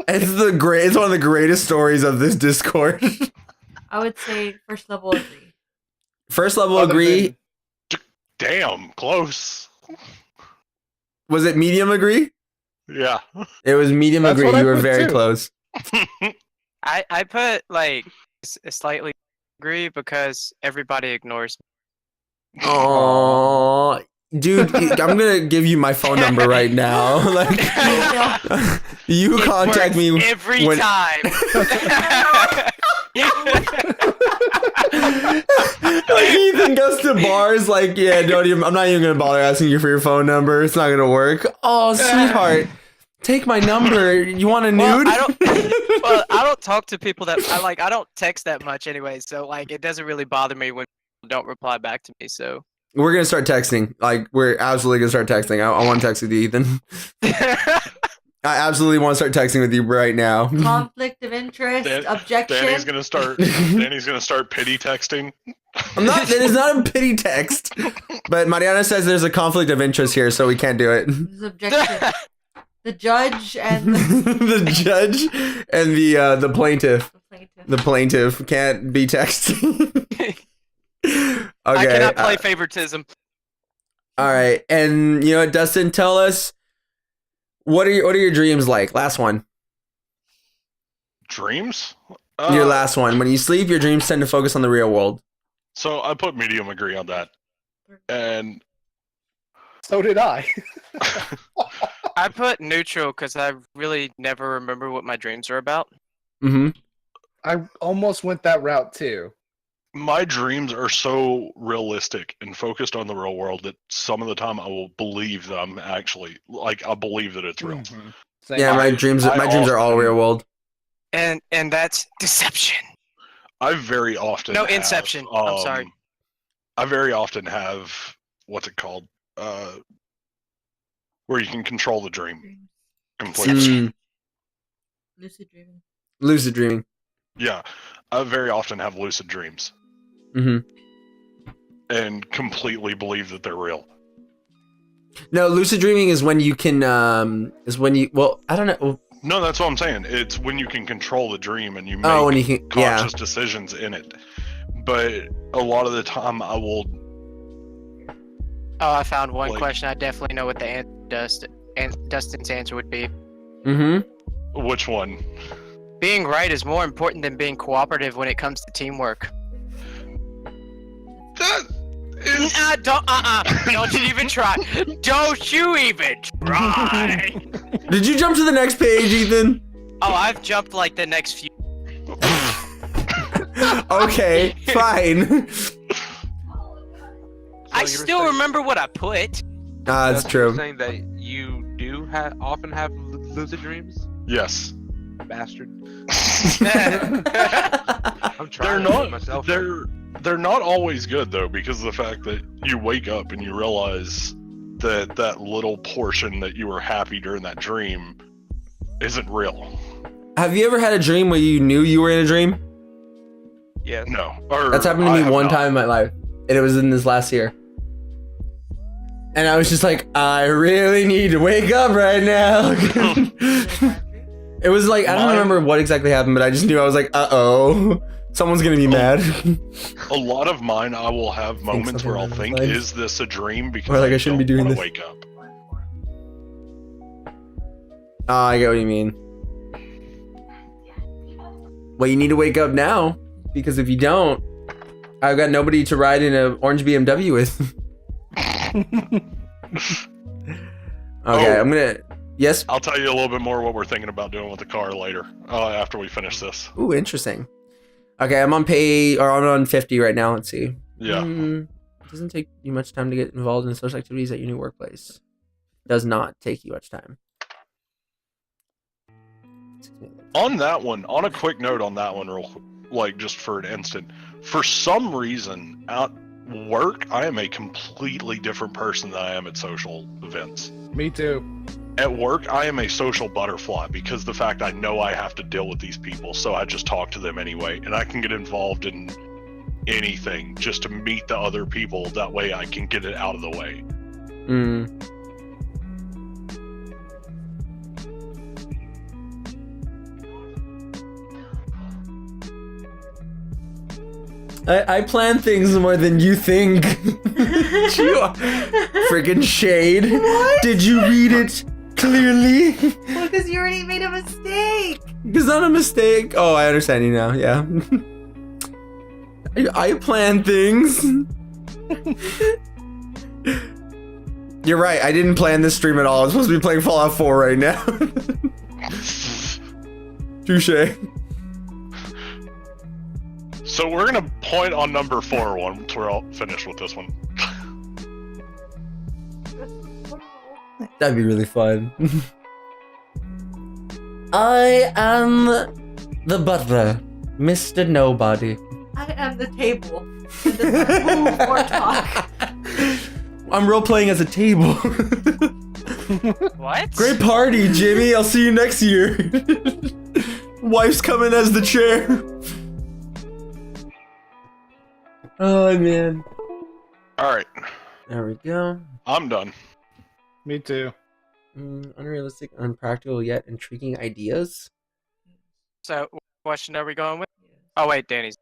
It's one of the greatest stories of this Discord. I would say first level agree. First level Other agree. Damn, close. Was it medium agree? Yeah. It was medium That's agree. what I You were put very too. close. I put like slightly agree because everybody ignores me. Oh, dude, I'm gonna give you my phone number right now. Like, you It contact works me every when- time. Like Ethan goes to bars, like, yeah, I'm not even gonna bother asking you for your phone number. It's not gonna work. Oh, sweetheart, take my number. You want a nude? Well, I don't talk to people that I don't text that much anyway, so like it doesn't really bother me when people don't reply back to me. So We're gonna start texting. Like, we're absolutely gonna start texting. I want to text with you, Ethan. I absolutely want to start texting with you right now. Conflict of interest, Dan- objection. Danny's gonna start pity texting. It is not a pity text. But Mariana says there's a conflict of interest here, so we can't do it. There's objection. The judge and the The judge and the plaintiff. plaintiff. The plaintiff can't be texting. Okay. I cannot play favoritism. All right, and you know what, Dustin, tell us what are your dreams like? Last one. Dreams? Your last one. When you sleep, your dreams tend to focus on the real world. So I put medium agree on that. And So did I. I put neutral because I really never remember what my dreams are about. Mm-hmm. I almost went that route too. my dreams are so realistic and focused on the real world that some of the time I will believe them actually. Like I believe that it's real. Mhm. Same. Yeah, my dreams are all real world. And that's deception. I very often No, have, Inception. I'm sorry. I very often have what's it called? Where you can control the dream completely. Mm, Lucid dreaming. lucid dreaming. Yeah, I very often have lucid dreams Mm-hmm. and completely believe that they're real. No, lucid dreaming is when you can well, I don't know. No, that's what I'm saying. It's when you can control the dream and you make Oh, when you can, yeah. conscious decisions in it. But a lot of the time, I will. Oh, I found one Like- question. I definitely know what the answer does. and Dustin's answer would be Which one? being right is more important than being cooperative when it comes to teamwork. That is. Don't you even try. Don't you even try. Did you jump to the next page, Ethan? Oh, I've jumped like the next few. Okay, fine. I still remember what I put. That's You're true. saying that you do often have lucid dreams, Yes. bastard. They're I'm trying to not. myself. They're not always good though, because of the fact that you wake up and you realize that that little portion that you were happy during that dream isn't real. Have you ever had a dream where you knew you were in a dream? Yes. No. Or That's happened to I me have one not. time in my life, and it was in this last year. And I was just like, I really need to wake up right now. It was like, I don't remember what exactly happened, but I just knew I was like, uh-oh, someone's gonna be mad. A lot of mine, I will have moments something where I'll along think, those lines. "Is this a dream?" Because Or like, I shouldn't be don't doing wanna this. Wake up. Oh, I get what you mean. Well, you need to wake up now, because if you don't, I've got nobody to ride in an orange BMW with. Okay, I'm gonna. Yes. I'll tell you a little bit more what we're thinking about doing with the car later, after we finish this. Ooh, interesting. Okay, I'm on 50 right now. Let's see. Yeah. It doesn't take you much time to get involved in social activities at your new workplace. Does not take you much time. On that one, on a quick note on that one, like just for an instant, for some reason at work, I am a completely different person than I am at social events. Me too. At work, I am a social butterfly because the fact I know I have to deal with these people, so I just talk to them anyway, and I can get involved in anything just to meet the other people. That way I can get it out of the way. I plan things more than you think. You are friggin' shade. What? Did you read it clearly? Well, because you already made a mistake. It's not a mistake. Oh, I understand you now. Yeah. I plan things. You're right. I didn't plan this stream at all. I'm supposed to be playing Fallout 4 right now. Touche. So we're gonna point on number 4 once we're all finished with this one. That'd be really fun. I am the butler, Mr. Nobody. I am the table. It doesn't move or talk. I'm role playing as a table. What? Great party, Jimmy. I'll see you next year. Wife's coming as the chair. Oh man. Alright, There we go. I'm done. Me too. Unrealistic, unpractical, yet intriguing ideas. So, what question are we going with? Oh wait, Danny's.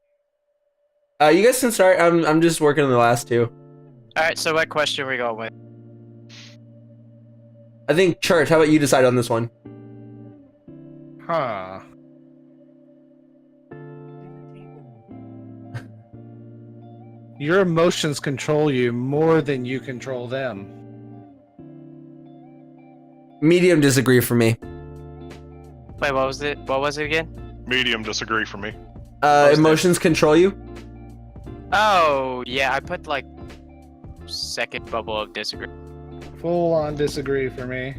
You guys can start. I'm just working on the last two. All right. So, what question are we going with? I think Church. How about you decide on this one? Huh. Your emotions control you more than you control them. Medium disagree for me. Wait, what was it? What was it again? Medium disagree for me. was Emotions control you. Oh, yeah. I put like second bubble of disagree. Full on disagree for me.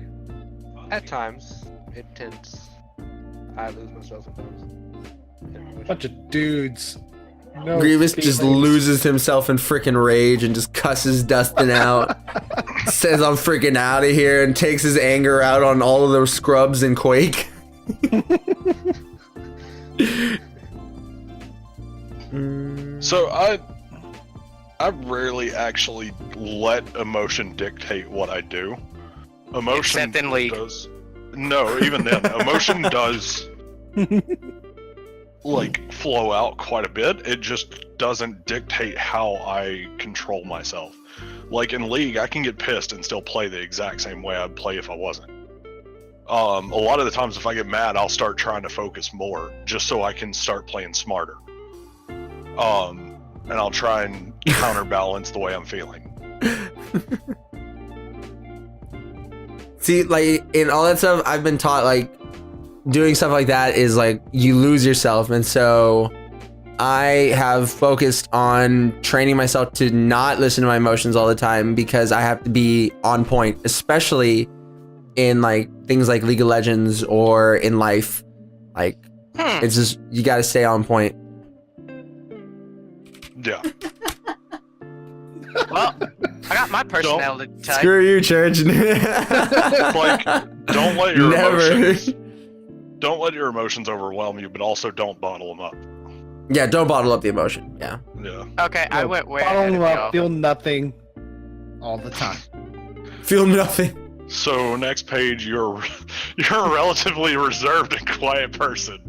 At times, it tends. I lose myself sometimes. Bunch of dudes. No Grievous just feelings. loses himself in freaking rage and just cusses Dustin out. Says I'm freaking out of here and takes his anger out on all of those scrubs in Quake. So I rarely actually let emotion dictate what I do. Emotion Except in League. does. No, even then, emotion does like flow out quite a bit. It just doesn't dictate how I control myself. Like in League, I can get pissed and still play the exact same way I'd play if I wasn't. A lot of the times if I get mad, I'll start trying to focus more just so I can start playing smarter. And I'll try and counterbalance the way I'm feeling. See, like in all that stuff, I've been taught like doing stuff like that is like you lose yourself, and so I have focused on training myself to not listen to my emotions all the time because I have to be on point, especially in like things like League of Legends or in life. Like it's just you got to stay on point. Yeah. Well, I got my personality type. Screw you, church. Like, don't let your Never. emotions overwhelm you, but also don't bottle them up. Yeah, don't bottle up the emotion. Yeah. Yeah. Okay, I went way Bottle ahead of them up, y'all. feel nothing all the time. Feel nothing. So next page, you're a relatively reserved and quiet person.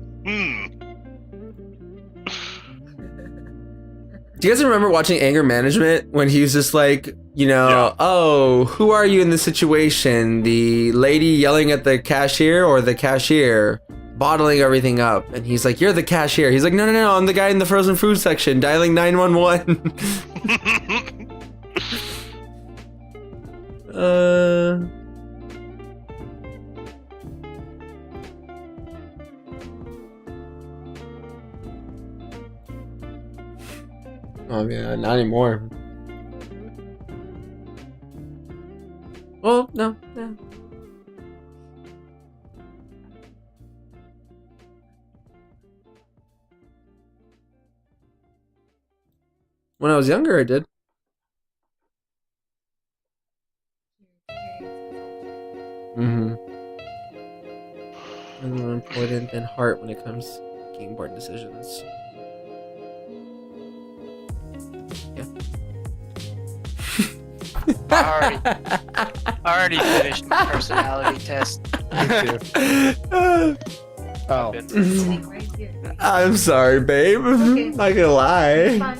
Do you guys remember watching Anger Management when he was just like, you know, Yeah. oh, who are you in this situation? The lady yelling at the cashier or the cashier bottling everything up? And he's like, you're the cashier. He's like, no, I'm the guy in the frozen food section dialing 911. Oh yeah, not anymore. Well, no. When I was younger, I did. Mm-hmm. And more important than heart when it comes to making important decisions. I already finished my personality test. Me too. Oh. Sitting right here. I'm sorry, babe. Okay. Not gonna lie. Fine.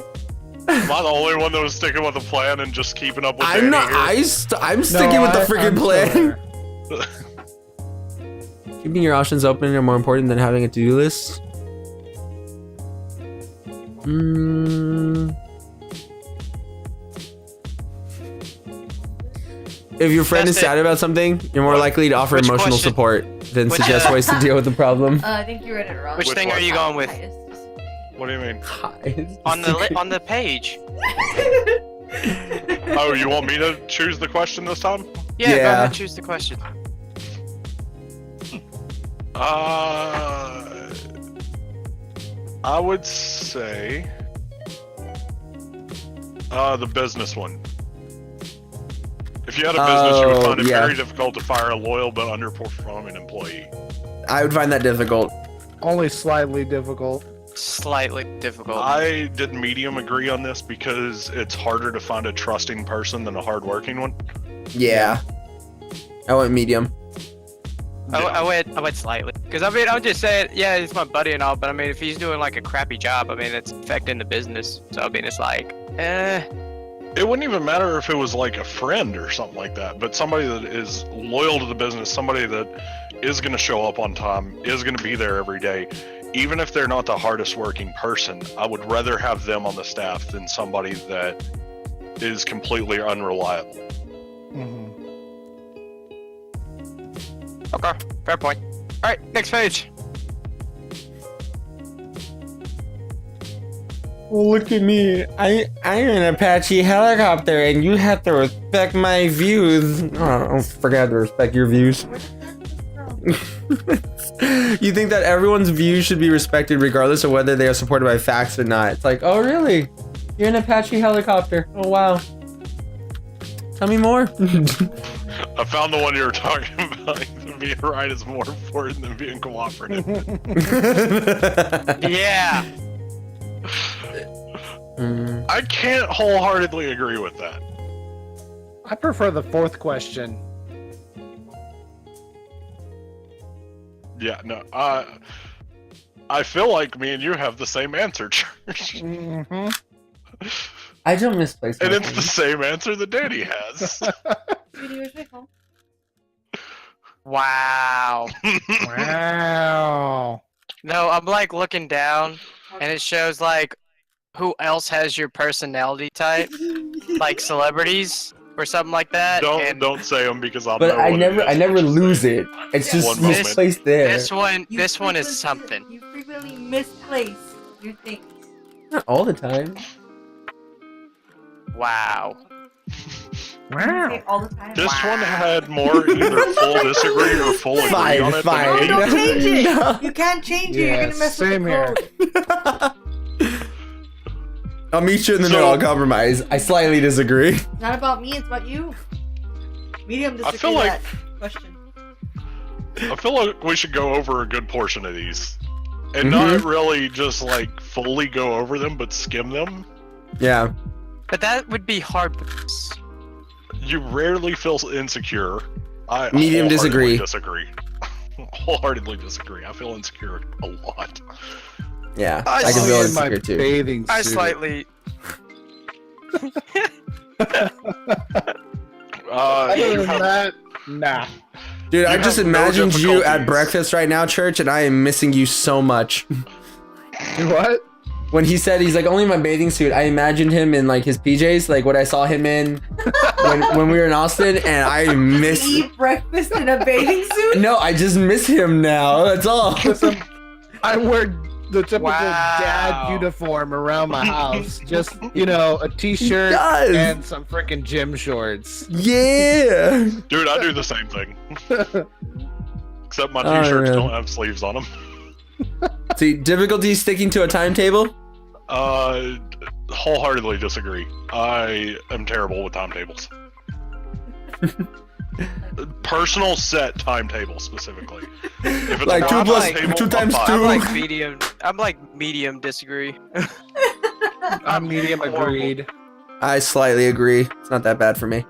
Am I the only one that was sticking with the plan and just keeping up with I'm Danny not. here? I'm sticking with the freaking plan. Sure. Keeping your options open are more important than having a to-do list. If your friend is That's it. sad about something, you're more likely to offer Which emotional question? support than Which, suggest ways to deal with the problem. I think you read it wrong. Which Which thing one? are you going with? What do you mean? On the page. Oh, you want me to choose the question this time? Yeah, go Yeah. ahead, choose the question. I would say the business one. If you had a business, you would find it very difficult to fire a loyal but underperforming employee. I would find that difficult. Only slightly difficult. Slightly difficult. I did medium agree on this because it's harder to find a trusting person than a hardworking one. Yeah. I went medium. I went slightly. Because I mean, I would just say, yeah, he's my buddy and all, but I mean, if he's doing like a crappy job, I mean, it's affecting the business. So I mean, it's like, It wouldn't even matter if it was like a friend or something like that, but somebody that is loyal to the business, somebody that is going to show up on time, is going to be there every day. Even if they're not the hardest working person, I would rather have them on the staff than somebody that is completely unreliable. Mm-hmm. okay, fair point. All right, next page. Look at me. I'm an Apache helicopter and you have to respect my views. Oh, I forgot to respect your views. You think that everyone's views should be respected regardless of whether they are supported by facts or not. It's like, oh really? You're an Apache helicopter. Oh wow. Tell me more. I found the one you were talking about. Being right is more important than being cooperative. Yeah. I can't wholeheartedly agree with that. I prefer the fourth question. Yeah, no, I feel like me and you have the same answer, Church. Mm-hmm. I don't misplace my And it's the things. same answer that Danny has. Sweetie, where's my phone? Wow. Wow. No, I'm like looking down, and it shows like who else has your personality type, like celebrities or something like that. and Don't say them because I'll But know I what never it is. I never once you lose say it. It's just One moment. misplaced there. This one is something. You frequently misplace your things. Not all the time. Wow. Wow. Say all the time. This one had more either full disagree or full agree Fine, on it. fine. Than No, don't change it. No. You can't change it. You're Yeah, gonna mess same up the here. code. I'll meet you in the So- middle. I'll compromise. I slightly disagree. It's not about me. It's about you. Medium disagree feel like- that question. I feel like we should go over a good portion of these. And Mhm. not really just like fully go over them, but skim them. Yeah. But that would be hard because You rarely feel insecure. I Medium wholeheartedly disagree. Wholeheartedly disagree. I feel insecure a lot. Yeah. I I can see feel in my insecure too. bathing I suit. slightly. Other You than have- that, nah. Dude, I You just have no imagined you at difficulties. breakfast right now, Church, and I am missing you so much. Do what? When he said he's like only in my bathing suit, I imagined him in like his PJs, like what I saw him in when we were in Austin, and I miss. Eat breakfast in a bathing suit? No, I just miss him now. That's all. Listen, I wear the typical Wow. dad uniform around my house. Just, you know, a t-shirt does. and some freaking gym shorts. Yeah. Dude, I do the same thing. Except my Oh, t-shirts yeah. don't have sleeves on them. See, difficulty sticking to a timetable. Wholeheartedly disagree. I am terrible with timetables. Personal set timetable specifically. If it's Like a 2 long plus timetable, 2 I'm times fine. 2. I'm like medium disagree. I'm medium agreed. I slightly agree. It's not that bad for me.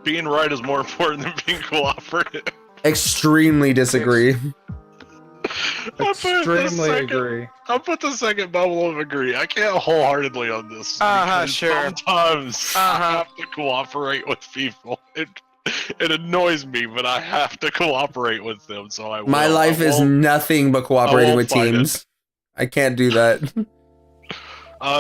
Being right is more important than being cooperative. Extremely disagree. Extremely agree. I'll put the second bubble of agree. I can't wholeheartedly on this. because Sure. Sometimes I have to cooperate with people. It annoys me, but I have to cooperate with them. So I will. My life I is won't- nothing but cooperating won't with fight it. teams. I can't do that.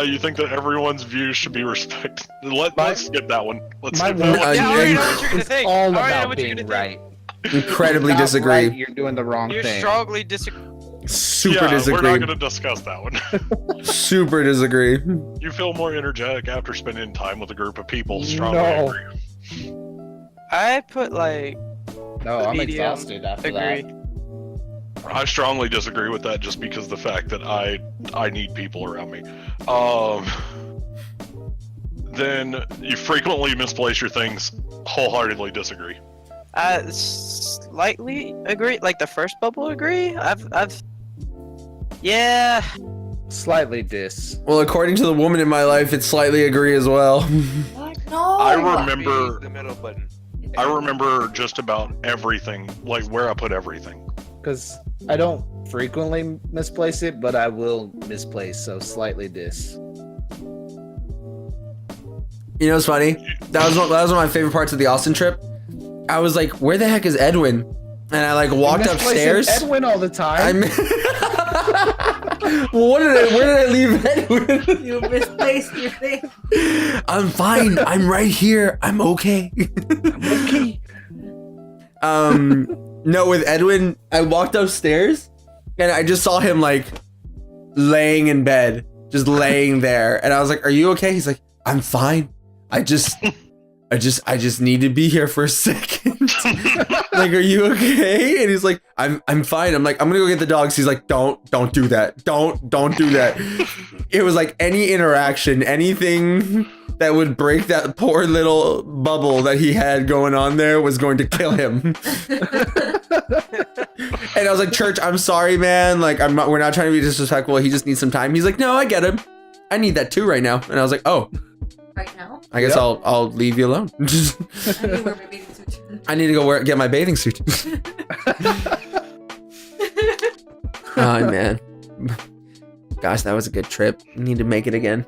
You think that everyone's views should be respected? Let's skip that one. Let's my skip that one- one. Yeah, I already know what you're gonna It's think. all I already know about what you're being gonna right. Incredibly If you're not disagree. right, you're doing the wrong You're thing. strongly disagree. Super Yeah, disagree. we're not going to discuss that one. Super disagree. You feel more energetic after spending time with a group of people. Strongly No. agree. I put like No, I'm medium exhausted after agree. that. I strongly disagree with that, just because the fact that I need people around me. Then you frequently misplace your things. Wholeheartedly disagree. Slightly agree. Like the first bubble agree. Yeah. Slightly dis. Well, according to the woman in my life, it's slightly agree as well. What? No. I remember. The middle button. I remember just about everything, like where I put everything. Because I don't frequently misplace it, but I will misplace, so slightly dis. You know what's funny? That was one of my favorite parts of the Austin trip. I was like, where the heck is Edwin? And I like walked You're misplacing upstairs. Edwin all the time. Where did I leave Edwin? You misplaced your thing. I'm fine. I'm right here. I'm okay. Okay. No, with Edwin, I walked upstairs and I just saw him like laying in bed, just laying there. And I was like, "Are you okay?" He's like, "I'm fine. I just need to be here for a second." Like, "Are you okay?" And he's like, I'm fine. I'm like, "I'm gonna go get the dogs." He's like, don't do that. Don't do that. It was like any interaction, anything that would break that poor little bubble that he had going on there was going to kill him. And I was like, "Church, I'm sorry, man. Like, we're not trying to be disrespectful. He just needs some time." He's like, "No, I get him. I need that too right now." And I was like, "Oh, Right now? I guess Yep. I'll leave you alone." I need to wear my bathing suit. I need to go get my bathing suit. Oh man, gosh, that was a good trip. Need to make it again.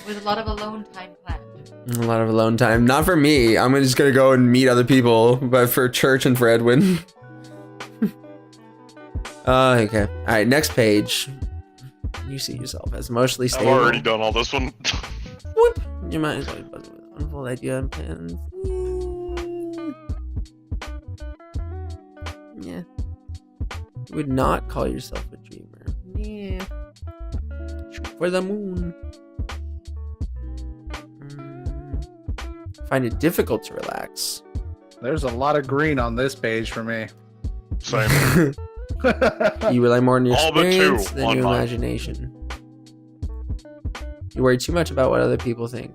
With a lot of alone time planned. A lot of alone time. Not for me. I'm just gonna go and meet other people, but for Church and for Edwin. Okay. All right. Next page. You see yourself as emotionally I've stable. already done all this one. Whoop. Your mind is always buzzing with wonderful idea and plans. Yeah. You would not call yourself a dreamer. Yeah. Shoot for the moon. Find it difficult to relax. There's a lot of green on this page for me. Same. You rely more on your All but experience two than on your mine. imagination. You worry too much about what other people think.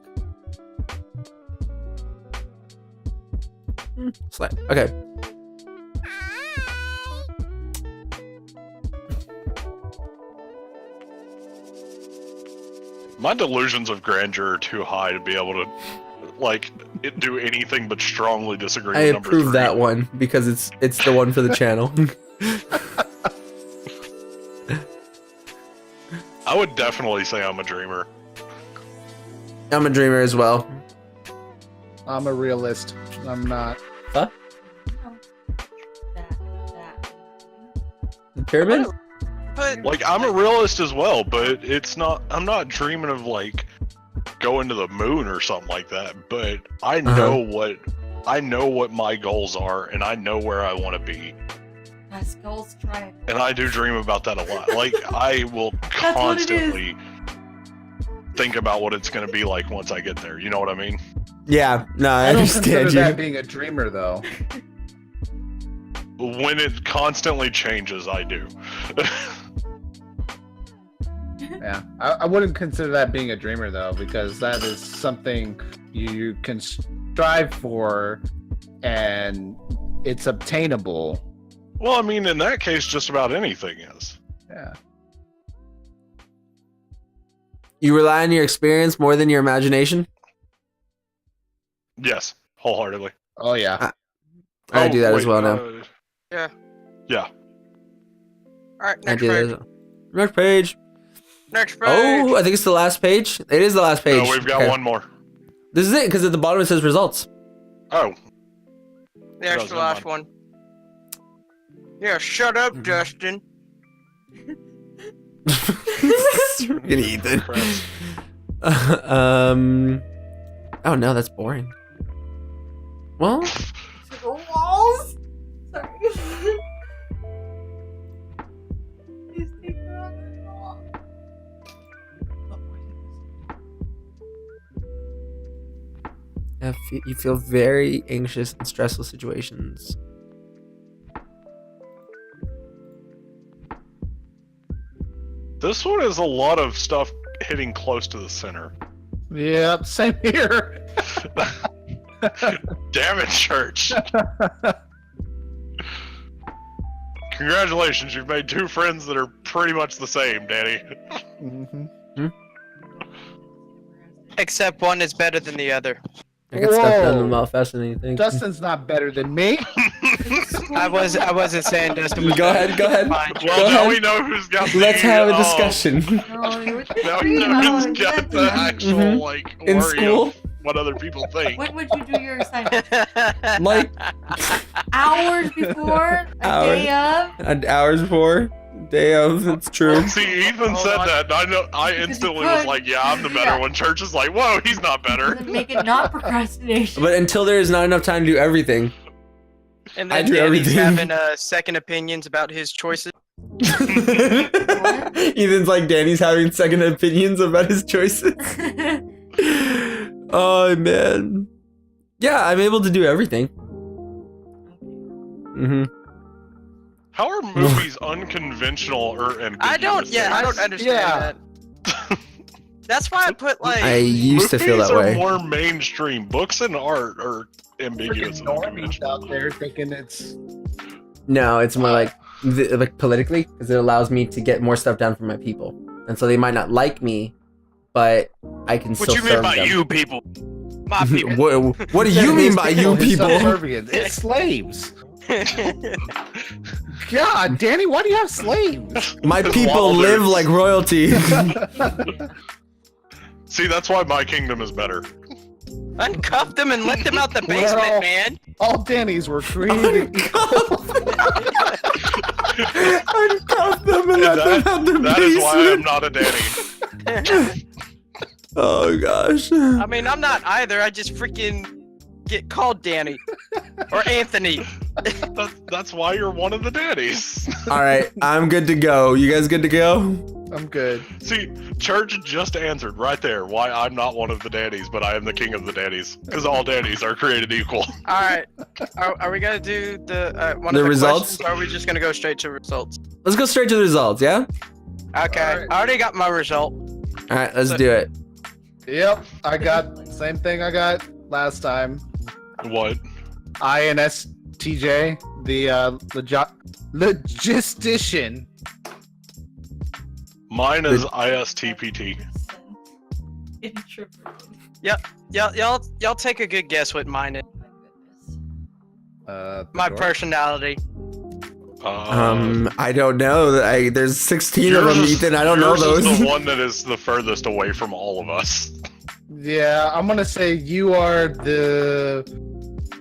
Okay. My delusions of grandeur are too high to be able to, like, do anything but strongly disagree I with number approve 3. that one because it's the one for the channel. I would definitely say I'm a dreamer. I'm a dreamer as well. I'm a realist. I'm not. Huh? That. The pyramid? But Like, I'm a realist as well, but I'm not dreaming of, like, going to the moon or something like that, but I know what my goals are, and I know wwhere I want to be. That's goals trying. And I do dream about that a lot. Like, I will That's what it is. constantly think about what it's going to be like once I get there. You know what I mean? Yeah, no, I I don't consider understand that you. being a dreamer, though. When it constantly changes, I do. Yeah, I wouldn't consider that being a dreamer, though, because that is something you can strive for, and it's obtainable. Well, I mean, in that case, just about anything is. Yeah. You rely on your experience more than your imagination? Yes, wholeheartedly. Oh yeah. I do that as well now. yeah. Yeah. All right, I next do that page. as well. Next page. Next page. Oh, I think it's the last page. It is the last page. No, we've got Okay. one more. This is it, because at the bottom it says results. Oh, There's Doesn't the last mind. one. Yeah, shut up, Justin. Freaking Ethan. crap. Oh no, that's boring. Well, The walls. Sorry. Please take her on the wall. you feel very anxious in stressful situations. This one is a lot of stuff hitting close to the center. Yep. Same here. Damn it, church. Congratulations, you've made 2 friends that are pretty much the same, Danny. Mm-hmm. Except one is better than the other. I get stuff done a Whoa. lot faster than you think. Dustin's not better than me. I wasn't saying Dustin. was Go ahead, go ahead. fine. Well, Go now ahead. we know who's got the. Let's have a discussion. No, you're with the Now we dream. know I who's don't got get the that. actual, Mhm. like, In worry school? of what other people think. When would you do your assignment? Like Hours before? A day of? hours before, day of. It's true. See, Ethan Hold said on. that, and I know. I Because you instantly was could. like, "Yeah, I'm the better Yeah. one." Church is like, "Whoa, he's not better." Doesn't make it not procrastination. But until there is not enough time to do everything. And I then do Danny's everything. having second opinions about his choices. Ethan's like Danny's having second opinions about his choices. Oh man. Yeah, I'm able to do everything. Mm-hmm. How are movies unconventional or ambiguous? I don't understand Yeah. that. That's why I put like. I used to feel Movies that are way. more mainstream. Books and art are ambiguous Freaking and normies unconventional. out there thinking it's. No, it's more like politically, because it allows me to get more stuff done for my people, and so they might not like me, but I can What still you mean serve by them. you people? My people. What do you mean by you His people? subservience. It's slaves. God, Danny, why do you have slaves? My Because people Walders- live like royalty. See, that's why my kingdom is better. Uncuff them and let them out the basement, Well, man. All Danny's were created equal. Uncuff them and let them out the That is why I'm basement. not a Danny. Oh gosh. I mean, I'm not either. I just freaking get called Danny or Anthony. That's why you're one of the Dannies. All right, I'm good to go. You guys good to go? I'm good. See, Church just answered right there why I'm not one of the Dannies, but I am the king of the Dannies. Because all Dannies are created equal. All right, are we gonna do the one The of the results? questions, or are we just gonna go straight to results? Let's go straight to the results. Yeah. Okay, All right. I already got my result. All right, let's do it. Yep, I got same thing I got last time. What? INSTJ, the logistician. Mine is ISTPT. Introverted. Y'all take a good guess what mine is. My Sure. personality. I don't know. There's 16 of yours them, is- Ethan. I don't know yours those. is the one that is the furthest away from all of us. Yeah, I'm gonna say you are the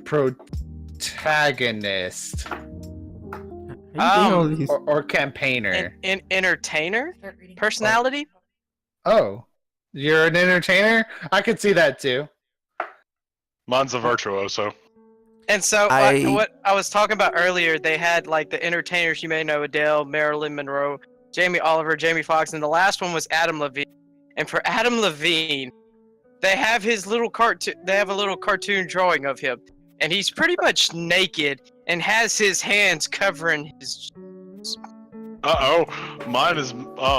protagonist or campaigner. Entertainer? Start reading. Personality? Oh, you're an entertainer? I could see that too. Mine's a virtuoso. And so, I- what I was talking about earlier, they had like the entertainers you may know: Adele, Marilyn Monroe, Jamie Oliver, Jamie Foxx, and the last one was Adam Levine. And for Adam Levine, they have his little cartoon. They have a little cartoon drawing of him, and he's pretty much naked and has his hands covering his. Uh-oh. Mine is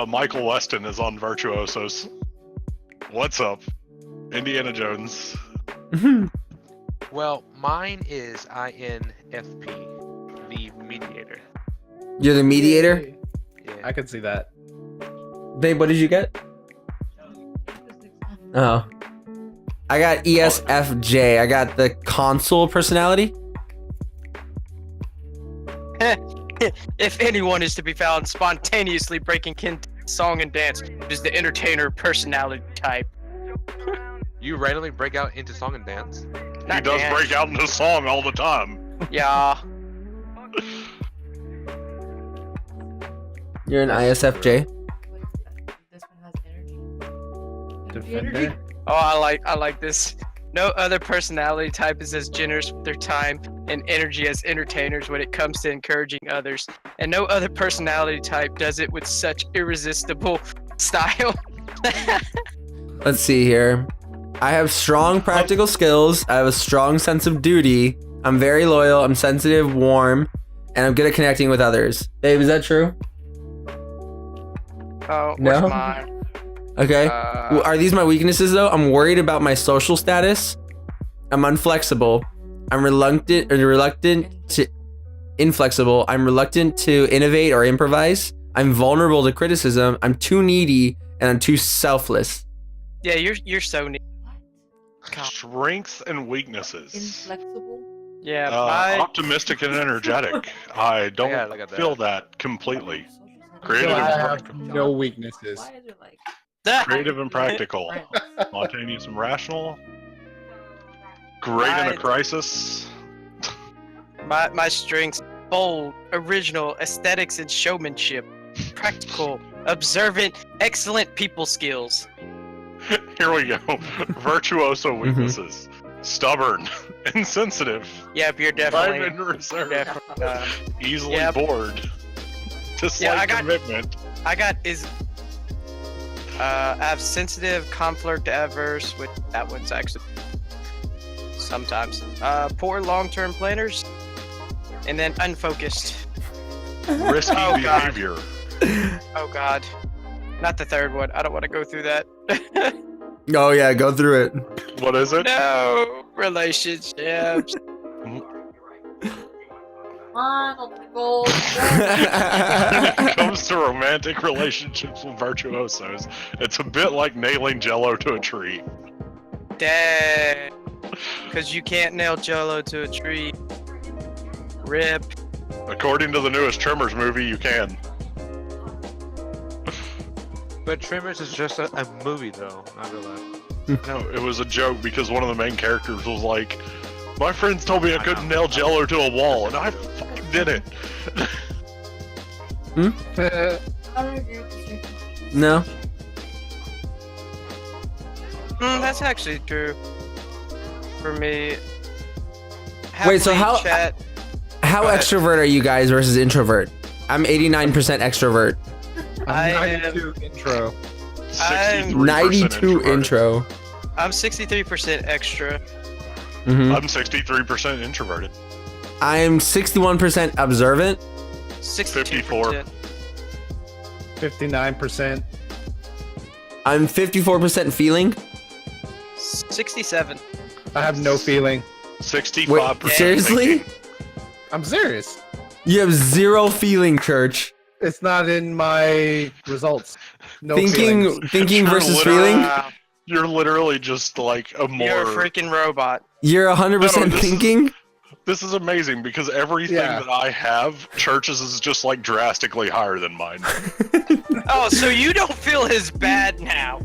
Michael Weston is on Virtuosos. What's up? Indiana Jones. Well, mine is INFP, the mediator. You're the mediator? Yeah. I could see that. Babe, what did you get? Oh. I got ESFJ. I got the console personality. If anyone is to be found spontaneously breaking song and dance, it is the entertainer personality type. You randomly break out into song and dance? He Not does dance. break out into song all the time. Yeah. You're an ISFJ. This one has energy. Defender. Oh, I like this. No other personality type is as generous with their time and energy as entertainers when it comes to encouraging others. And no other personality type does it with such irresistible style. Let's see here. I have strong practical skills. I have a strong sense of duty. I'm very loyal. I'm sensitive, warm, and I'm good at connecting with others. Babe, is that true? Oh, No? what's mine? Okay. Well, are these my weaknesses though? I'm worried about my social status. I'm unflexible. I'm inflexible. I'm reluctant to innovate or improvise. I'm vulnerable to criticism. I'm too needy, and I'm too selfless. Yeah, you're so neat. God. Strengths and weaknesses. Inflexible. Yeah, my Optimistic and energetic. I don't Yeah, look at that. feel that completely. So Creative I and have practical. no weaknesses. Why is it like Creative and practical. friends? Spontaneous and rational. Great in a Right. crisis. my strengths: bold, original, aesthetics and showmanship, practical, observant, excellent people skills. Here we go. Virtuoso weaknesses. Stubborn. Insensitive. Yep, you're Private definitely. and reserved. definitely Easily Yep. bored. Dislike Yeah, I got- commitment. I have sensitive, conflict averse, which that one's actually sometimes. Poor long-term planners, and then unfocused. Risky Oh, God. behavior. Oh God, not the third one. I don't want to go through that. Oh yeah, go through it. What is it? No relationships. Come on, open the gold. When it comes to romantic relationships with virtuosos, it's a bit like nailing jello to a tree. Dang. Because you can't nail Jello to a tree. Rip. According to the newest Tremors movie, you can. But Tremors is just a movie, though. Not gonna lie. No, it was a joke because one of the main characters was like, "My friends told me I couldn't nail Jello to a wall, and I fucking did it." I don't agree with this statement. No. That's actually true. For me. Wait, so Happily, how chat, how Go ahead. extrovert are you guys versus introvert? I'm 89% extrovert. I I'm am- 92 intro. 63% 92 introverted. intro. I'm 63% extra. Mhm. I'm 63% introverted. I'm 61% observant. 62%. 59%. I'm 54% feeling. 67. I have no feeling. 65%. Wait, seriously? thinking. I'm serious. You have zero feeling, Church. It's not in my results. No Thinking feelings. thinking You're versus literally- feeling? Wow. You're literally just like a more. You're a freaking robot. You're 100% No, this is- thinking? This is amazing because everything Yeah. that I have, Church's is just like drastically higher than mine. Oh, so you don't feel as bad now.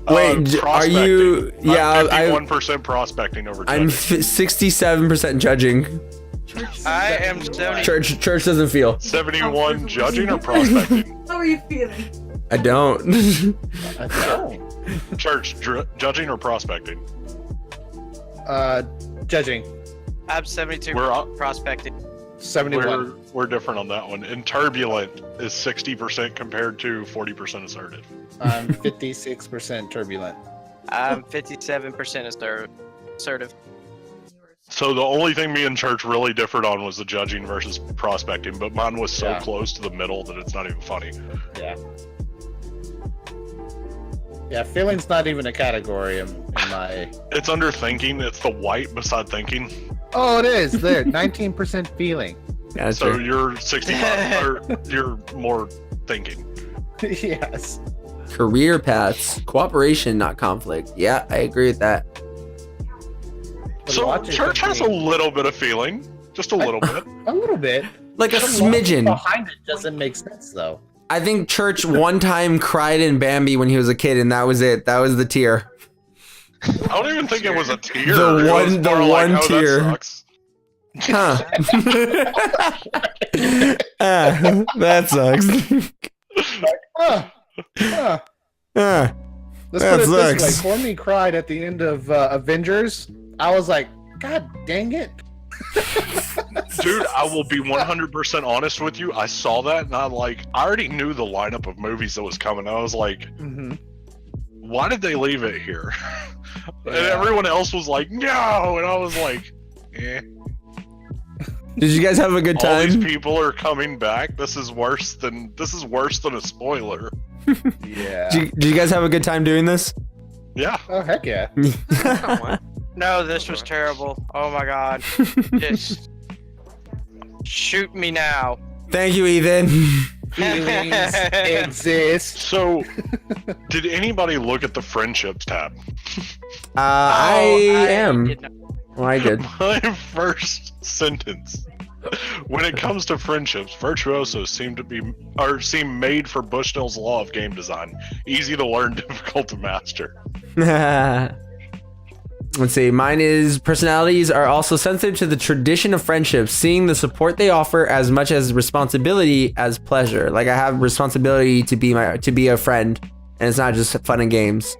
Wait, are you? Yeah, I'm 51% prospecting over I'm judging. 67% judging. I am 70. Church doesn't feel. 71 judging or prospecting? How are you feeling? I don't. I don't. Church, judging or prospecting? Judging. I'm 72 We're up. prospecting. 71. We're different on that one. And turbulent is 60% compared to 40% assertive. I'm 56% turbulent. I'm 57% assertive. So the only thing me and Church really differed on was the judging versus prospecting, but mine was so Yeah. close to the middle that it's not even funny. Yeah. Yeah, feeling's not even a category in my. It's under thinking. It's the white beside thinking. Oh, it is there. 19% feeling. Gotcha. So you're 65, or you're more thinking. Yes. Career paths, cooperation, not conflict. Yeah, I agree with that. But So logic Church would has be- a little bit of feeling, just a little bit. A little bit. Like a The logic smidgen. behind it doesn't make sense though. I think Church one time cried in Bambi when he was a kid, and that was it. That was the tear. I don't even think it was a tear. The It was one- the more one like, oh, tear. That sucks. Huh. That sucks. Let's That put it this sucks. way. Corny cried at the end of Avengers. I was like, God dang it. Dude, I will be 100% honest with you. I saw that and I already knew the lineup of movies that was coming. I was like, Mm-hmm. why did they leave it here? And Yeah. everyone else was like, no. And I was like, eh. Did you guys have a good All these time? people are coming back. This is worse than a spoiler. Yeah. Did you guys have a good time doing this? Yeah. Oh heck yeah. No, this was terrible. Oh my god. Just shoot me now. Thank you, Ethan. Feelings exist. So, did anybody look at the friendships tab? I am. did not- Well, I did. My first sentence. When it comes to friendships, virtuosos seem made for Bushnell's law of game design. Easy to learn, difficult to master. Let's see. Mine is personalities are also sensitive to the tradition of friendships, seeing the support they offer as much as responsibility as pleasure. Like I have responsibility to be a friend, and it's not just fun and games.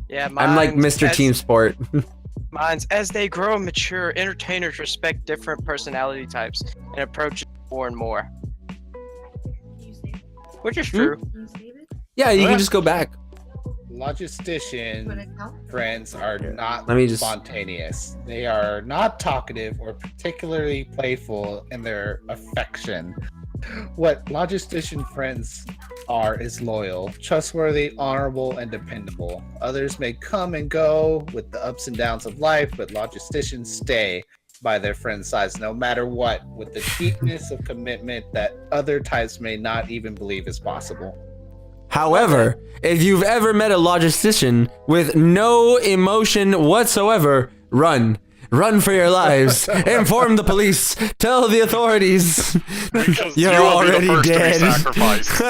Yeah, I'm like mine's Mr. as- Team Sport. Mine's as they grow and mature, entertainers respect different personality types and approach it more and more. Can you save it? Which is true. Can you save it? Yeah, you can just go back. Put Logistician it out? friends are not Let me just- spontaneous. They are not talkative or particularly playful in their affection. What logistician friends are is loyal, trustworthy, honorable, and dependable. Others may come and go with the ups and downs of life, but logisticians stay by their friend's sides no matter what, with the deepness of commitment that other types may not even believe is possible. However, if you've ever met a logistician with no emotion whatsoever, run. Run for your lives. Inform the police. Tell the authorities. Because You're you will be the already first to be dead. sacrificed.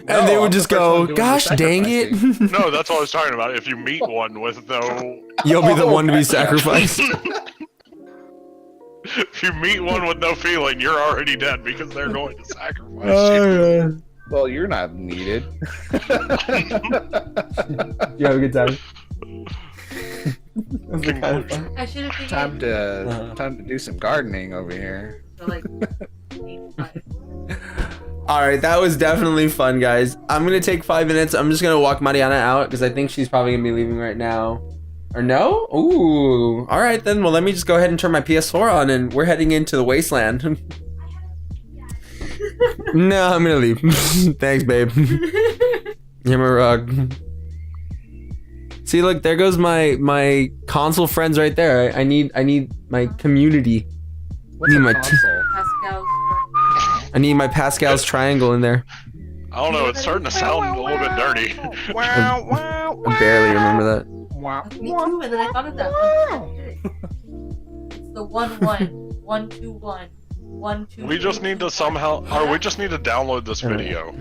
And they No, would I'm just the first one go, doing the gosh dang it. No, that's what I was talking about. If you meet one with no... You'll be the one to be sacrificed. If you meet one with no feeling, you're already dead because they're going to sacrifice you. Oh, Well, you're not needed. You have a good time. I should have Time figured to do some gardening over here. for like 85. All right, that was definitely fun, guys. I'm gonna take 5 minutes. I'm just gonna walk Mariana out because I think she's probably gonna be leaving right now. Or no? Ooh. All right then. Well, let me just go ahead and turn my PS4 on, and we're heading into the wasteland. No, I'm gonna leave. Thanks, babe. Give me a rug. See, look, there goes my console friends right there. I need my community. What's Need a my console? Pascal's I need my Pascal's triangle in there. I don't know, it's starting to sound a little bit dirty. I barely remember that. Me too, and then I thought of that one. It's the 1-1-1-2-1. 1-2. We just need to somehow, or we just need to download this video.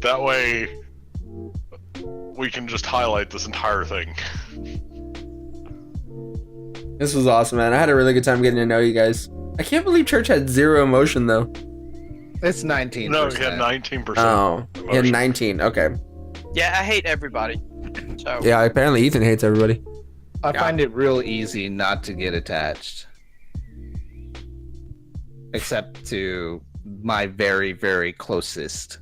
That way, we can just highlight this entire thing. This was awesome, man. I had a really good time getting to know you guys. I can't believe Church had 0 emotion, though. It's 19%. No, he had 19%. Oh, he had 19. Okay. Yeah, I hate everybody. So Yeah, apparently Ethan hates everybody. I find it real easy not to get attached. Except to my very, very closest